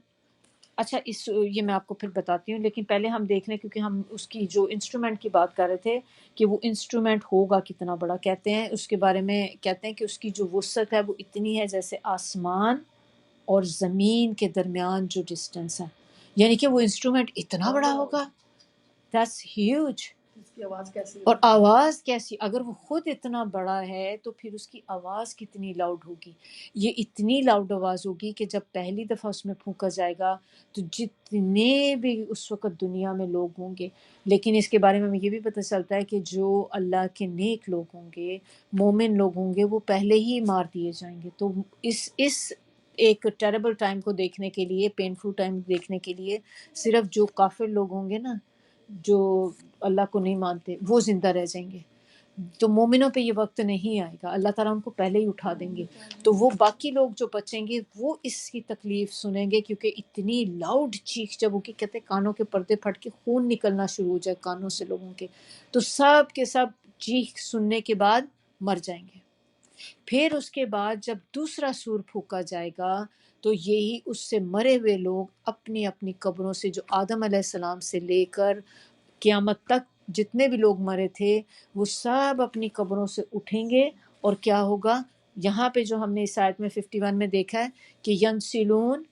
اچھا، یہ میں آپ کو پھر بتاتی ہوں، لیکن پہلے ہم دیکھ لیں، کیونکہ ہم اس کی جو انسٹرومنٹ کی بات کر رہے تھے کہ وہ انسٹرومنٹ ہوگا کتنا بڑا۔ کہتے ہیں اس کے بارے میں، کہتے ہیں کہ اس کی جو وسعت ہے وہ اتنی ہے جیسے آسمان اور زمین کے درمیان جو ڈسٹینس ہے، یعنی کہ وہ انسٹرومنٹ اتنا بڑا ہوگا، دیٹس ہیوج. اس کی آواز کیسی اور ہوگی؟ آواز کیسی، اگر وہ خود اتنا بڑا ہے تو پھر اس کی آواز کتنی لاؤڈ ہوگی. یہ اتنی لاؤڈ آواز ہوگی کہ جب پہلی دفعہ اس میں پھونکا جائے گا تو جتنے بھی اس وقت دنیا میں لوگ ہوں گے، لیکن اس کے بارے میں ہمیں یہ بھی پتہ چلتا ہے کہ جو اللہ کے نیک لوگ ہوں گے، مومن لوگ ہوں گے، وہ پہلے ہی مار دیے جائیں گے. تو اس ایک ٹیریبل ٹائم کو دیکھنے کے لیے، پینفل ٹائم دیکھنے کے لیے، صرف جو کافر لوگ ہوں گے نا، جو اللہ کو نہیں مانتے، وہ زندہ رہ جائیں گے. تو مومنوں پہ یہ وقت نہیں آئے گا، اللہ تعالیٰ ان کو پہلے ہی اٹھا دیں گے. تو وہ باقی لوگ جو بچیں گے وہ اس کی تکلیف سنیں گے، کیونکہ اتنی لاؤڈ چیخ جب ہوگی، کہتے ہیں کانوں کے پردے پھٹ کے خون نکلنا شروع ہو جائے کانوں سے لوگوں کے، تو سب کے سب چیخ سننے کے بعد مر جائیں گے. پھر اس کے بعد جب دوسرا سور پھونکا جائے گا تو یہی اس سے مرے ہوئے لوگ اپنی اپنی قبروں سے، جو آدم علیہ السلام سے لے کر قیامت تک جتنے بھی لوگ مرے تھے، وہ سب اپنی قبروں سے اٹھیں گے. اور کیا ہوگا، یہاں پہ جو ہم نے اس آیت میں 51 میں دیکھا ہے کہ ینسلون،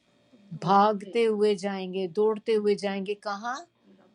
بھاگتے ہوئے جائیں گے، دوڑتے ہوئے جائیں گے. کہاں؟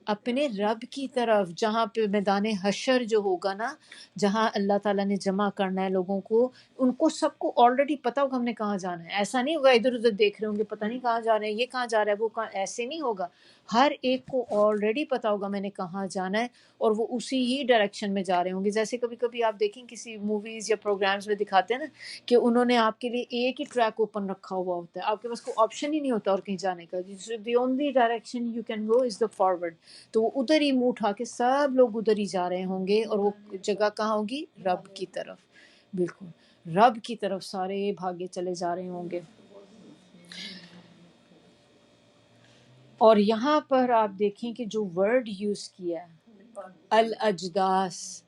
اپنے رب کی طرف، جہاں پہ میدان حشر جو ہوگا نا، جہاں اللہ تعالیٰ نے جمع کرنا ہے لوگوں کو، ان کو سب کو آلریڈی پتہ ہوگا ہم نے کہاں جانا ہے. ایسا نہیں ہوگا ادھر ادھر دیکھ رہے ہوں گے پتہ نہیں کہاں جا رہے ہیں، یہ کہاں جا رہا ہے، وہ کہاں، ایسے نہیں ہوگا. ہر ایک کو آلریڈی پتہ ہوگا میں نے کہاں جانا ہے، اور وہ اسی ہی ڈائریکشن میں جا رہے ہوں گے. جیسے کبھی کبھی آپ دیکھیں کسی موویز یا پروگرامز میں دکھاتے ہیں نا کہ انہوں نے آپ کے لیے ایک ہی ٹریک اوپن رکھا ہوا ہوتا ہے، آپ کے پاس کوئی آپشن ہی نہیں ہوتا اور کہیں جانے کا. The only direction you can go is the forward. تو وہ ادھر ہی منہ اٹھا کے سب لوگ ادھر ہی جا رہے ہوں گے، اور وہ جگہ کہاں ہوگی؟ رب کی طرف. بالکل رب کی طرف سارے بھاگے چلے جا رہے ہوں گے. اور یہاں پر آپ دیکھیں کہ جو ورڈ یوز کیا ہے الاجداس،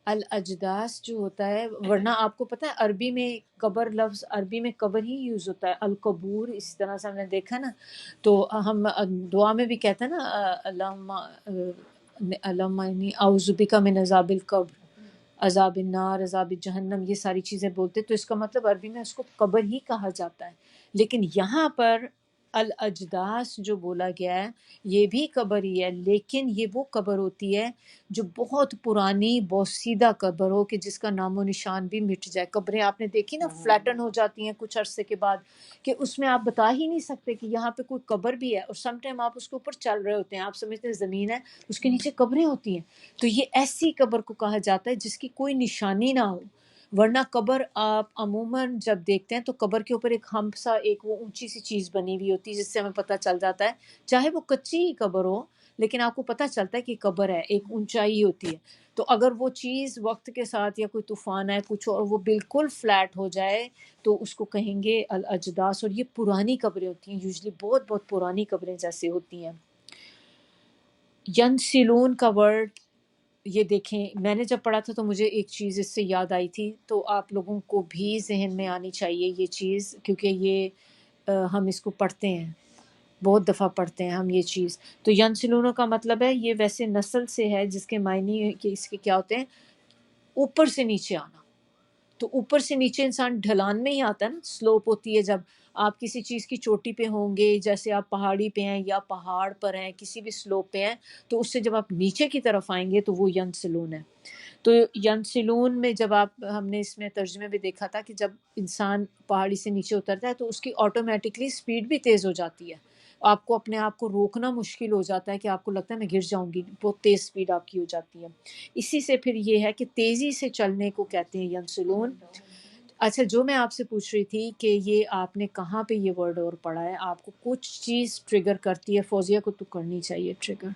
الاجداس جو ہوتا ہے، ورنہ آپ کو پتہ ہے عربی میں قبر، لفظ عربی میں قبر ہی یوز ہوتا ہے، القبور. اس طرح سے ہم نے دیکھا نا، تو ہم دعا میں بھی کہتے ہیں نا اللہم انی اعوذ بک من عذاب القبر، عذاب النار، عذاب جہنم، یہ ساری چیزیں بولتے. تو اس کا مطلب عربی میں اس کو قبر ہی کہا جاتا ہے. لیکن یہاں پر الاجداس جو بولا گیا ہے یہ بھی قبر ہی ہے، لیکن یہ وہ قبر ہوتی ہے جو بہت پرانی بوسیدہ قبر ہو، کہ جس کا نام و نشان بھی مٹ جائے. قبریں آپ نے دیکھی نا فلیٹن ہو جاتی ہیں کچھ عرصے کے بعد، کہ اس میں آپ بتا ہی نہیں سکتے کہ یہاں پہ کوئی قبر بھی ہے. اور سم ٹائم آپ اس کے اوپر چل رہے ہوتے ہیں، آپ سمجھتے ہیں زمین ہے، اس کے نیچے قبریں ہوتی ہیں. تو یہ ایسی قبر کو کہا جاتا ہے جس کی کوئی نشانی نہ ہو. ورنہ قبر آپ عموماً جب دیکھتے ہیں تو قبر کے اوپر ایک ہمپ سا، ایک وہ اونچی سی چیز بنی ہوئی ہوتی ہے جس سے ہمیں پتہ چل جاتا ہے، چاہے وہ کچی ہی قبر ہو لیکن آپ کو پتہ چلتا ہے کہ قبر ہے، ایک اونچائی ہوتی ہے. تو اگر وہ چیز وقت کے ساتھ یا کوئی طوفان ہے کچھ اور وہ بالکل فلیٹ ہو جائے تو اس کو کہیں گے الاجداس. اور یہ پرانی قبریں ہوتی ہیں، یوزلی بہت بہت پرانی قبریں جیسے ہوتی ہیں. ینسلون کا ورڈ یہ دیکھیں، میں نے جب پڑھا تھا تو مجھے ایک چیز اس سے یاد آئی تھی، تو آپ لوگوں کو بھی ذہن میں آنی چاہیے یہ چیز، کیونکہ یہ ہم اس کو پڑھتے ہیں، بہت دفعہ پڑھتے ہیں ہم یہ چیز. تو ینسلون کا مطلب ہے یہ ویسے نسل سے ہے جس کے معنی کہ اس کے کیا ہوتے ہیں، اوپر سے نیچے آنا. تو اوپر سے نیچے انسان ڈھلان میں ہی آتا ہے نا، سلوپ ہوتی ہے. جب آپ کسی چیز کی چوٹی پہ ہوں گے، جیسے آپ پہاڑی پہ ہیں یا پہاڑ پر ہیں، کسی بھی سلوپ پہ ہیں، تو اس سے جب آپ نیچے کی طرف آئیں گے تو وہ ینسلون ہے. تو ینسلون میں جب ہم نے اس میں ترجمے میں دیکھا تھا کہ جب انسان پہاڑی سے نیچے اترتا ہے تو اس کی آٹومیٹکلی سپیڈ بھی تیز ہو جاتی ہے. آپ کو اپنے آپ کو روکنا مشکل ہو جاتا ہے کہ آپ کو لگتا ہے میں گر جاؤں گی، بہت تیز سپیڈ آپ کی ہو جاتی ہے. اسی سے پھر یہ ہے کہ تیزی سے چلنے کو کہتے ہیں ینسلون. اچھا، جو میں آپ سے پوچھ رہی تھی کہ یہ آپ نے کہاں پہ یہ ورڈ اور پڑھا ہے، آپ کو کچھ چیز ٹریگر کرتی ہے، فوزیہ کو تو کرنی چاہیے ٹریگر.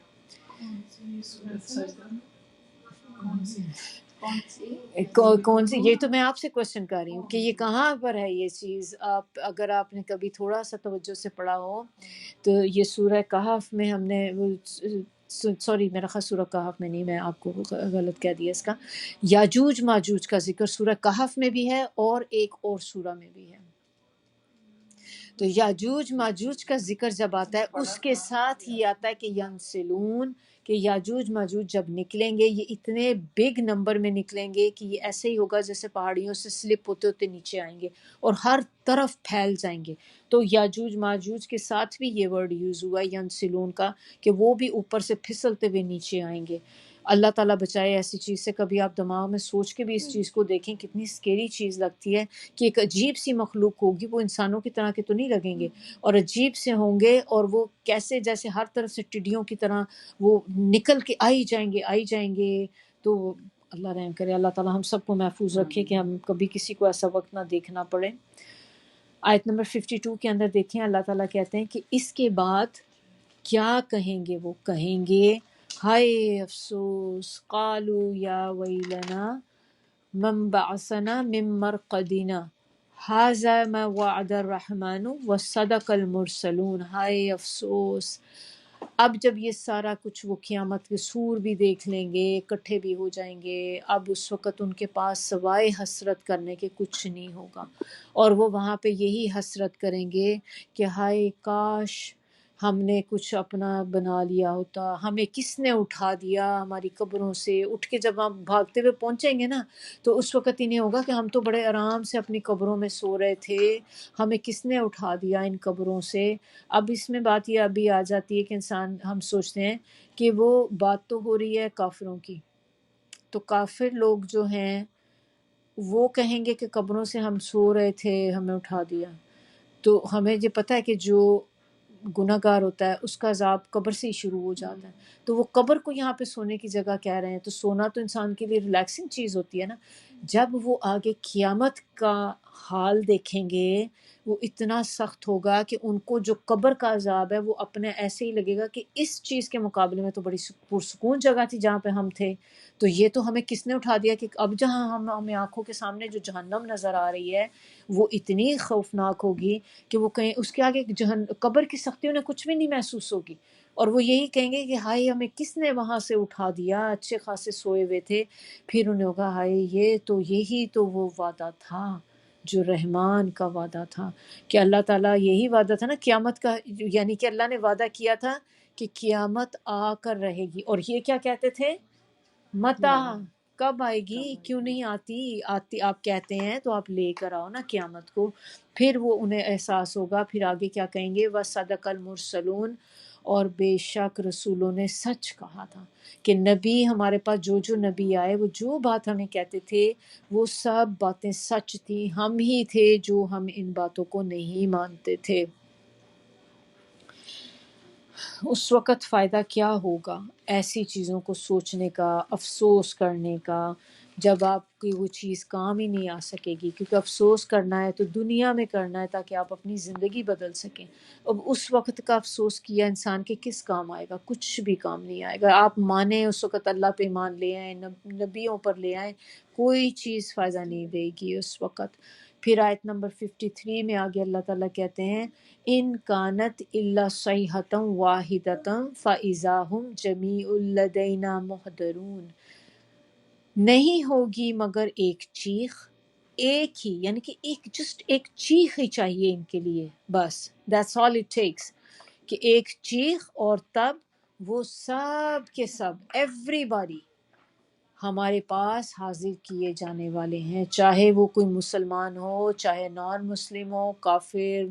کون سی؟ یہ تو میں آپ سے کوشچن کر رہی ہوں کہ یہ کہاں پر ہے یہ چیز. آپ اگر آپ نے کبھی تھوڑا سا توجہ سے پڑھا ہو تو یہ سورہ کہف میں ہم نے سوری میرا خیال سورہ کہف میں نہیں، میں آپ کو غلط کہہ دیا اس کا. یاجوج ماجوج کا ذکر سورہ کہف میں بھی ہے اور ایک اور سورہ میں بھی ہے. تو یاجوج ماجوج کا ذکر جب آتا ہے اس کے ساتھ ہی آتا ہے کہ ینسلون، کہ یاجوج ماجوج جب نکلیں گے یہ اتنے بگ نمبر میں نکلیں گے کہ یہ ایسے ہی ہوگا جیسے پہاڑیوں سے سلپ ہوتے ہوتے نیچے آئیں گے اور ہر طرف پھیل جائیں گے. تو یاجوج ماجوج کے ساتھ بھی یہ ورڈ یوز ہوا ہے ینسلون کا کہ وہ بھی اوپر سے پھسلتے ہوئے نیچے آئیں گے. اللہ تعالیٰ بچائے ایسی چیز سے. کبھی آپ دماغ میں سوچ کے بھی اس چیز کو دیکھیں کتنی اسکیری چیز لگتی ہے کہ ایک عجیب سی مخلوق ہوگی, وہ انسانوں کی طرح کے تو نہیں لگیں گے اور عجیب سے ہوں گے, اور وہ کیسے جیسے ہر طرف سے ٹڈیوں کی طرح وہ نکل کے آئی جائیں گے. تو اللہ رحم کرے, اللہ تعالیٰ ہم سب کو محفوظ رکھے کہ ہم کبھی کسی کو ایسا وقت نہ دیکھنا پڑے. آیت نمبر 52 کے اندر دیکھیں اللہ تعالیٰ کہتے ہیں کہ اس کے بعد کیا کہیں گے. وہ کہیں گے ہائے افسوس, قالو یا ویلنا من بعثنا من مرقدنا ھذا ما وعد الرحمن وصدق المرسلون. ہائے افسوس, اب جب یہ سارا کچھ وہ قیامت کے سور بھی دیکھ لیں گے, اکٹھے بھی ہو جائیں گے, اب اس وقت ان کے پاس سوائے حسرت کرنے کے کچھ نہیں ہوگا, اور وہ وہاں پہ یہی حسرت کریں گے کہ ہائے کاش ہم نے کچھ اپنا بنا لیا ہوتا, ہمیں کس نے اٹھا دیا ہماری قبروں سے. اٹھ کے جب ہم بھاگتے ہوئے پہنچیں گے نا تو اس وقت انہیں ہوگا کہ ہم تو بڑے آرام سے اپنی قبروں میں سو رہے تھے, ہمیں کس نے اٹھا دیا ان قبروں سے. اب اس میں بات یہ ابھی آ جاتی ہے کہ انسان ہم سوچتے ہیں کہ وہ بات تو ہو رہی ہے کافروں کی, تو کافر لوگ جو ہیں وہ کہیں گے کہ قبروں سے ہم سو رہے تھے ہمیں اٹھا دیا. تو ہمیں یہ پتہ ہے کہ جو گناہ گار ہوتا ہے اس کا عذاب قبر سے ہی شروع ہو جاتا ہے, تو وہ قبر کو یہاں پہ سونے کی جگہ کہہ رہے ہیں. تو سونا تو انسان کے لیے ریلیکسنگ چیز ہوتی ہے نا. جب وہ آگے قیامت کا حال دیکھیں گے وہ اتنا سخت ہوگا کہ ان کو جو قبر کا عذاب ہے وہ اپنے ایسے ہی لگے گا کہ اس چیز کے مقابلے میں تو بڑی پرسکون جگہ تھی جہاں پہ ہم تھے, تو یہ تو ہمیں کس نے اٹھا دیا. کہ اب جہاں ہمیں آنکھوں کے سامنے جو جہنم نظر آ رہی ہے وہ اتنی خوفناک ہوگی کہ وہ کہیں اس کے آگے قبر کی سختیوں نے کچھ بھی نہیں محسوس ہوگی, اور وہ یہی کہیں گے کہ ہائے ہمیں کس نے وہاں سے اٹھا دیا, اچھے خاصے سوئے ہوئے تھے. پھر انہیں ہوگا ہائے یہی تو وہ وعدہ تھا جو رحمان کا وعدہ تھا, کہ اللہ تعالیٰ یہی وعدہ تھا نا قیامت کا, یعنی کہ اللہ نے وعدہ کیا تھا کہ قیامت آ کر رہے گی. اور یہ کیا کہتے تھے, متا کب آئے گی, کیوں نہیں آتی آپ کہتے ہیں تو آپ لے کر آؤ نا قیامت کو. پھر وہ انہیں احساس ہوگا. پھر آگے کیا کہیں گے, وَصَدَقَ الْمُرْسَلُونَ, اور بے شک رسولوں نے سچ کہا تھا. کہ نبی ہمارے پاس جو نبی آئے وہ جو بات ہمیں کہتے تھے وہ سب باتیں سچ تھی, ہم ہی تھے جو ہم ان باتوں کو نہیں مانتے تھے. اس وقت فائدہ کیا ہوگا ایسی چیزوں کو سوچنے کا, افسوس کرنے کا, جب آپ کی وہ چیز کام ہی نہیں آ سکے گی. کیونکہ افسوس کرنا ہے تو دنیا میں کرنا ہے تاکہ آپ اپنی زندگی بدل سکیں. اب اس وقت کا افسوس کیا انسان کے کس کام آئے گا, کچھ بھی کام نہیں آئے گا. آپ مانیں اس وقت اللہ پہ ایمان لے آئیں, نبیوں پر لے آئیں, کوئی چیز فائدہ نہیں دے گی اس وقت. پھر آیت نمبر 53 میں آگے اللہ تعالیٰ کہتے ہیں ان کانت الا صیحۃ واحدۃ فاذا هم جمیع لدینا محضرون. نہیں ہوگی مگر ایک چیخ, ایک ہی, یعنی کہ ایک چیخ ہی چاہیے ان کے لیے بس. that's all it takes, کہ ایک چیخ اور تب وہ سب کے سب everybody ہمارے پاس حاضر کیے جانے والے ہیں. چاہے وہ کوئی مسلمان ہو, چاہے نان مسلم ہو, کافر,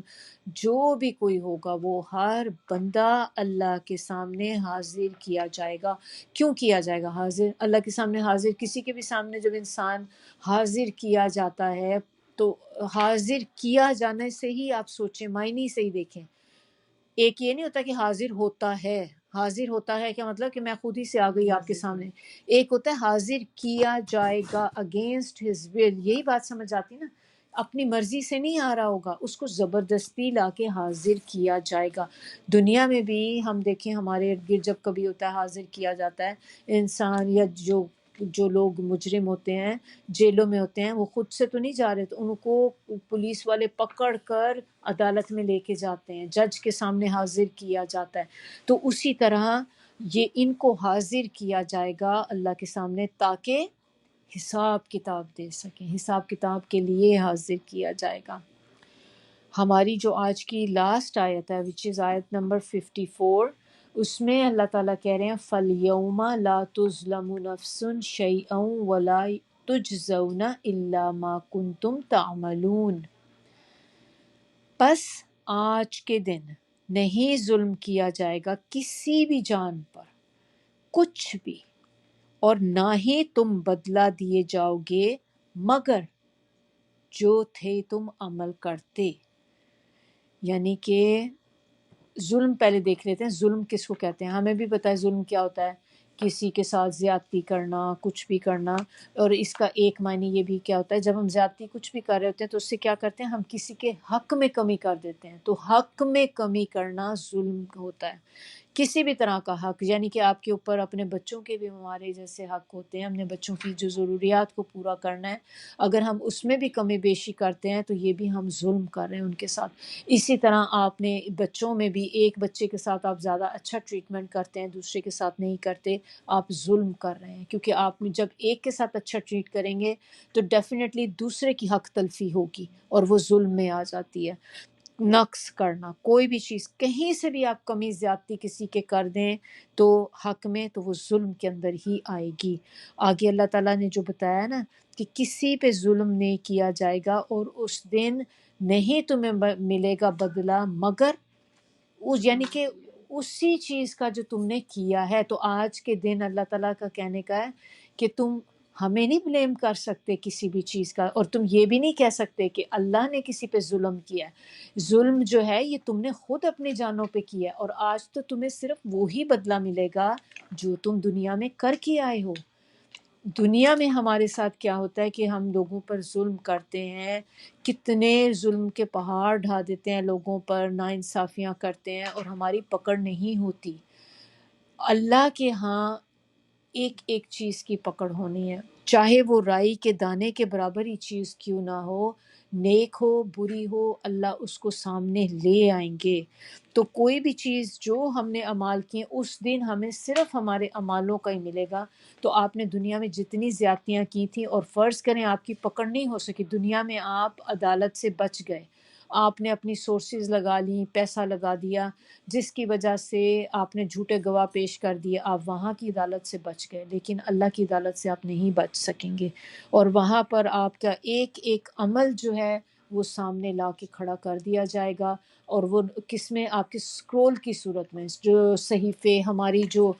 جو بھی کوئی ہوگا وہ ہر بندہ اللہ کے سامنے حاضر کیا جائے گا. کیوں کیا جائے گا حاضر اللہ کے سامنے؟ حاضر کسی کے بھی سامنے جب انسان حاضر کیا جاتا ہے تو حاضر کیا جانے سے ہی آپ سوچیں, معنی سے ہی دیکھیں. ایک یہ نہیں ہوتا کہ حاضر ہوتا ہے کیا مطلب کہ میں خود ہی سے آ گئی آپ کے سامنے. ایک ہوتا ہے حاضر کیا جائے گا اگینسٹ ہز ول. یہی بات سمجھ آتی نا, اپنی مرضی سے نہیں آ رہا ہوگا, اس کو زبردستی لا کے حاضر کیا جائے گا. دنیا میں بھی ہم دیکھیں ہمارے ارد گرد جب کبھی ہوتا ہے حاضر کیا جاتا ہے انسان, یا جو لوگ مجرم ہوتے ہیں جیلوں میں ہوتے ہیں وہ خود سے تو نہیں جا رہے, تو ان کو پولیس والے پکڑ کر عدالت میں لے کے جاتے ہیں, جج کے سامنے حاضر کیا جاتا ہے. تو اسی طرح یہ ان کو حاضر کیا جائے گا اللہ کے سامنے تاکہ حساب کتاب دے سکیں. حساب کتاب کے لیے حاضر کیا جائے گا. ہماری جو آج کی لاسٹ آیت ہے which is آیت نمبر 54, اس میں اللہ تعالیٰ کہہ رہے ہیں فَالْيَوْمَ لَا تُظْلَمُ نَفْسٌ شَيْئًا وَلَا تُجْزَوْنَ إِلَّا مَا كُنْتُمْ تَعْمَلُونَ، پس آج کے دن نہیں ظلم کیا جائے گا کسی بھی جان پر کچھ بھی، اور نہ ہی تم بدلہ دیے جاؤ گے مگر جو تھے تم عمل کرتے۔ یعنی کہ ظلم پہلے دیکھ لیتے ہیں، ظلم کس کو کہتے ہیں؟ ہمیں بھی پتہ ہے ظلم کیا ہوتا ہے، کسی کے ساتھ زیادتی کرنا، کچھ بھی کرنا۔ اور اس کا ایک معنی یہ بھی کیا ہوتا ہے، جب ہم زیادتی کچھ بھی کر رہے ہوتے ہیں تو اس سے کیا کرتے ہیں، ہم کسی کے حق میں کمی کر دیتے ہیں، تو حق میں کمی کرنا ظلم ہوتا ہے، کسی بھی طرح کا حق، یعنی کہ آپ کے اوپر اپنے بچوں کے بھی ہمارے جیسے حق ہوتے ہیں، ہم نے بچوں کی جو ضروریات کو پورا کرنا ہے، اگر ہم اس میں بھی کمی بیشی کرتے ہیں تو یہ بھی ہم ظلم کر رہے ہیں ان کے ساتھ۔ اسی طرح آپ نے بچوں میں بھی ایک بچے کے ساتھ آپ زیادہ اچھا ٹریٹمنٹ کرتے ہیں، دوسرے کے ساتھ نہیں کرتے، آپ ظلم کر رہے ہیں، کیونکہ آپ جب ایک کے ساتھ اچھا ٹریٹ کریں گے تو ڈیفینیٹلی دوسرے کی حق تلفی ہوگی اور وہ ظلم میں آ جاتی ہے۔ نقص کرنا، کوئی بھی چیز کہیں سے بھی آپ کمی زیادتی کسی کے کر دیں تو حق میں، تو وہ ظلم کے اندر ہی آئے گی۔ آگے اللہ تعالیٰ نے جو بتایا نا کہ کسی پہ ظلم نہیں کیا جائے گا اور اس دن نہیں تمہیں ملے گا بدلہ مگر یعنی کہ اسی چیز کا جو تم نے کیا ہے۔ تو آج کے دن اللہ تعالیٰ کا کہنے کا ہے کہ تم ہمیں نہیں بلیم کر سکتے کسی بھی چیز کا، اور تم یہ بھی نہیں کہہ سکتے کہ اللہ نے کسی پہ ظلم کیا ہے۔ ظلم جو ہے یہ تم نے خود اپنی جانوں پہ کیا ہے، اور آج تو تمہیں صرف وہی بدلہ ملے گا جو تم دنیا میں کر کے آئے ہو۔ دنیا میں ہمارے ساتھ کیا ہوتا ہے کہ ہم لوگوں پر ظلم کرتے ہیں، کتنے ظلم کے پہاڑ ڈھا دیتے ہیں لوگوں پر، ناانصافیاں کرتے ہیں اور ہماری پکڑ نہیں ہوتی۔ اللہ کے ہاں ایک ایک چیز کی پکڑ ہونی ہے، چاہے وہ رائی کے دانے کے برابر ہی چیز کیوں نہ ہو، نیک ہو بری ہو، اللہ اس کو سامنے لے آئیں گے۔ تو کوئی بھی چیز جو ہم نے اعمال کیے اس دن ہمیں صرف ہمارے اعمالوں کا ہی ملے گا۔ تو آپ نے دنیا میں جتنی زیادتیاں کی تھیں اور فرض کریں آپ کی پکڑ نہیں ہو سکی، دنیا میں آپ عدالت سے بچ گئے، آپ نے اپنی سورسز لگا لیں، پیسہ لگا دیا، جس کی وجہ سے آپ نے جھوٹے گواہ پیش کر دیے، آپ وہاں کی عدالت سے بچ گئے، لیکن اللہ کی عدالت سے آپ نہیں بچ سکیں گے، اور وہاں پر آپ کا ایک ایک عمل جو ہے وہ سامنے لا کے کھڑا کر دیا جائے گا، اور وہ کس میں، آپ کے اسکرول کی صورت میں، جو صحیفے ہماری جو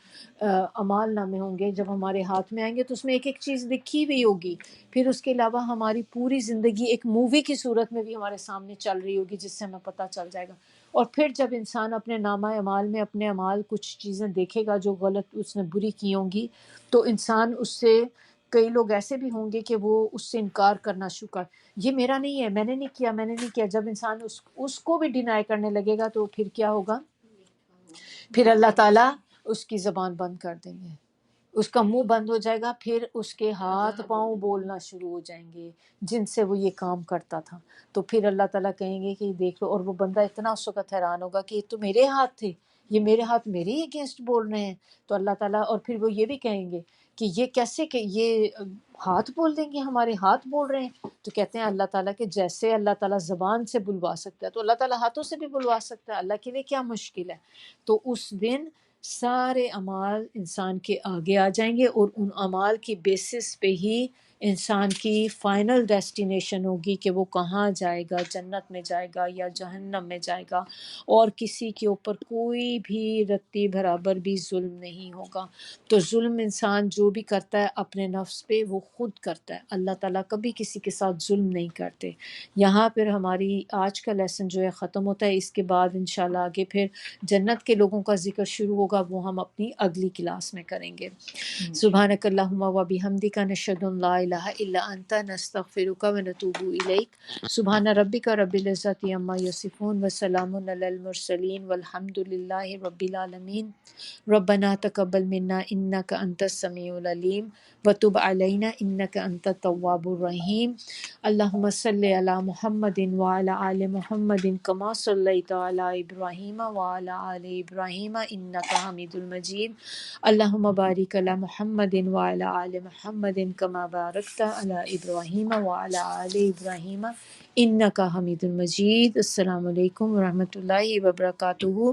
اعمال نامے ہوں گے جب ہمارے ہاتھ میں آئیں گے تو اس میں ایک ایک چیز لکھی ہوئی ہوگی، پھر اس کے علاوہ ہماری پوری زندگی ایک مووی کی صورت میں بھی ہمارے سامنے چل رہی ہوگی جس سے ہمیں پتہ چل جائے گا۔ اور پھر جب انسان اپنے نامہ اعمال میں اپنے اعمال کچھ چیزیں دیکھے گا جو غلط اس نے بری کی ہوں گی، تو انسان اس سے، کئی لوگ ایسے بھی ہوں گے کہ وہ اس سے انکار کرنا شروع کر، یہ میرا نہیں ہے، میں نے نہیں کیا، میں نے نہیں کیا۔ جب انسان اس کو بھی ڈینائی کرنے لگے گا تو پھر کیا ہوگا، پھر اللہ تعالیٰ اس کی زبان بند کر دیں گے، اس کا منہ بند ہو جائے گا، پھر اس کے ہاتھ پاؤں بولنا شروع ہو جائیں گے جن سے وہ یہ کام کرتا تھا۔ تو پھر اللہ تعالیٰ کہیں گے کہ دیکھ لو، اور وہ بندہ اتنا اس وقت حیران ہوگا کہ یہ تو میرے ہاتھ تھے، یہ میرے ہاتھ میرے ہی اگینسٹ بول رہے ہیں۔ تو اللہ تعالیٰ، اور پھر وہ یہ بھی کہیں گے کہ یہ کیسے، کہ یہ ہاتھ بول دیں گے، ہمارے ہاتھ بول رہے ہیں۔ تو کہتے ہیں اللہ تعالیٰ کہ جیسے اللہ تعالیٰ زبان سے بلوا سکتا ہے تو اللہ تعالیٰ ہاتھوں سے بھی بلوا سکتا ہے، اللہ کے لیے کیا مشکل ہے۔ تو اس دن سارے اعمال انسان کے آگے آ جائیں گے، اور ان اعمال کی بیسس پہ ہی انسان کی فائنل ڈیسٹینیشن ہوگی کہ وہ کہاں جائے گا، جنت میں جائے گا یا جہنم میں جائے گا، اور کسی کے اوپر کوئی بھی رتی برابر بھی ظلم نہیں ہوگا۔ تو ظلم انسان جو بھی کرتا ہے اپنے نفس پہ وہ خود کرتا ہے، اللہ تعالیٰ کبھی کسی کے ساتھ ظلم نہیں کرتے۔ یہاں پھر ہماری آج کا لیسن جو ہے ختم ہوتا ہے، اس کے بعد انشاءاللہ آگے پھر جنت کے لوگوں کا ذکر شروع ہوگا، وہ ہم اپنی اگلی کلاس میں کریں گے۔ سبحانک اللہم و بحمدک، نشہد ان لا الہ الا انت، نستغفرک و نتوب الیک۔ سبحان ربک رب العزت عما یصفون وسلام علی المرسلین والحمد للہ رب العالمین۔ ربنا تقبل منا انک انت السمیع العلیم وتب علینا انک انت التواب الرحیم۔ اللہم صلی علی محمد وعلی آل محمد کما صلیت علی ابراہیم وعلی آل ابراہیم انک حمید المجید۔ اللہم بارک علی محمد وعلی آل محمد کما بارکت علی ابراہیم وعلی آل ابراہیم انک حمید المجید۔ السلام علیکم ورحمۃ اللہ وبرکاتہ۔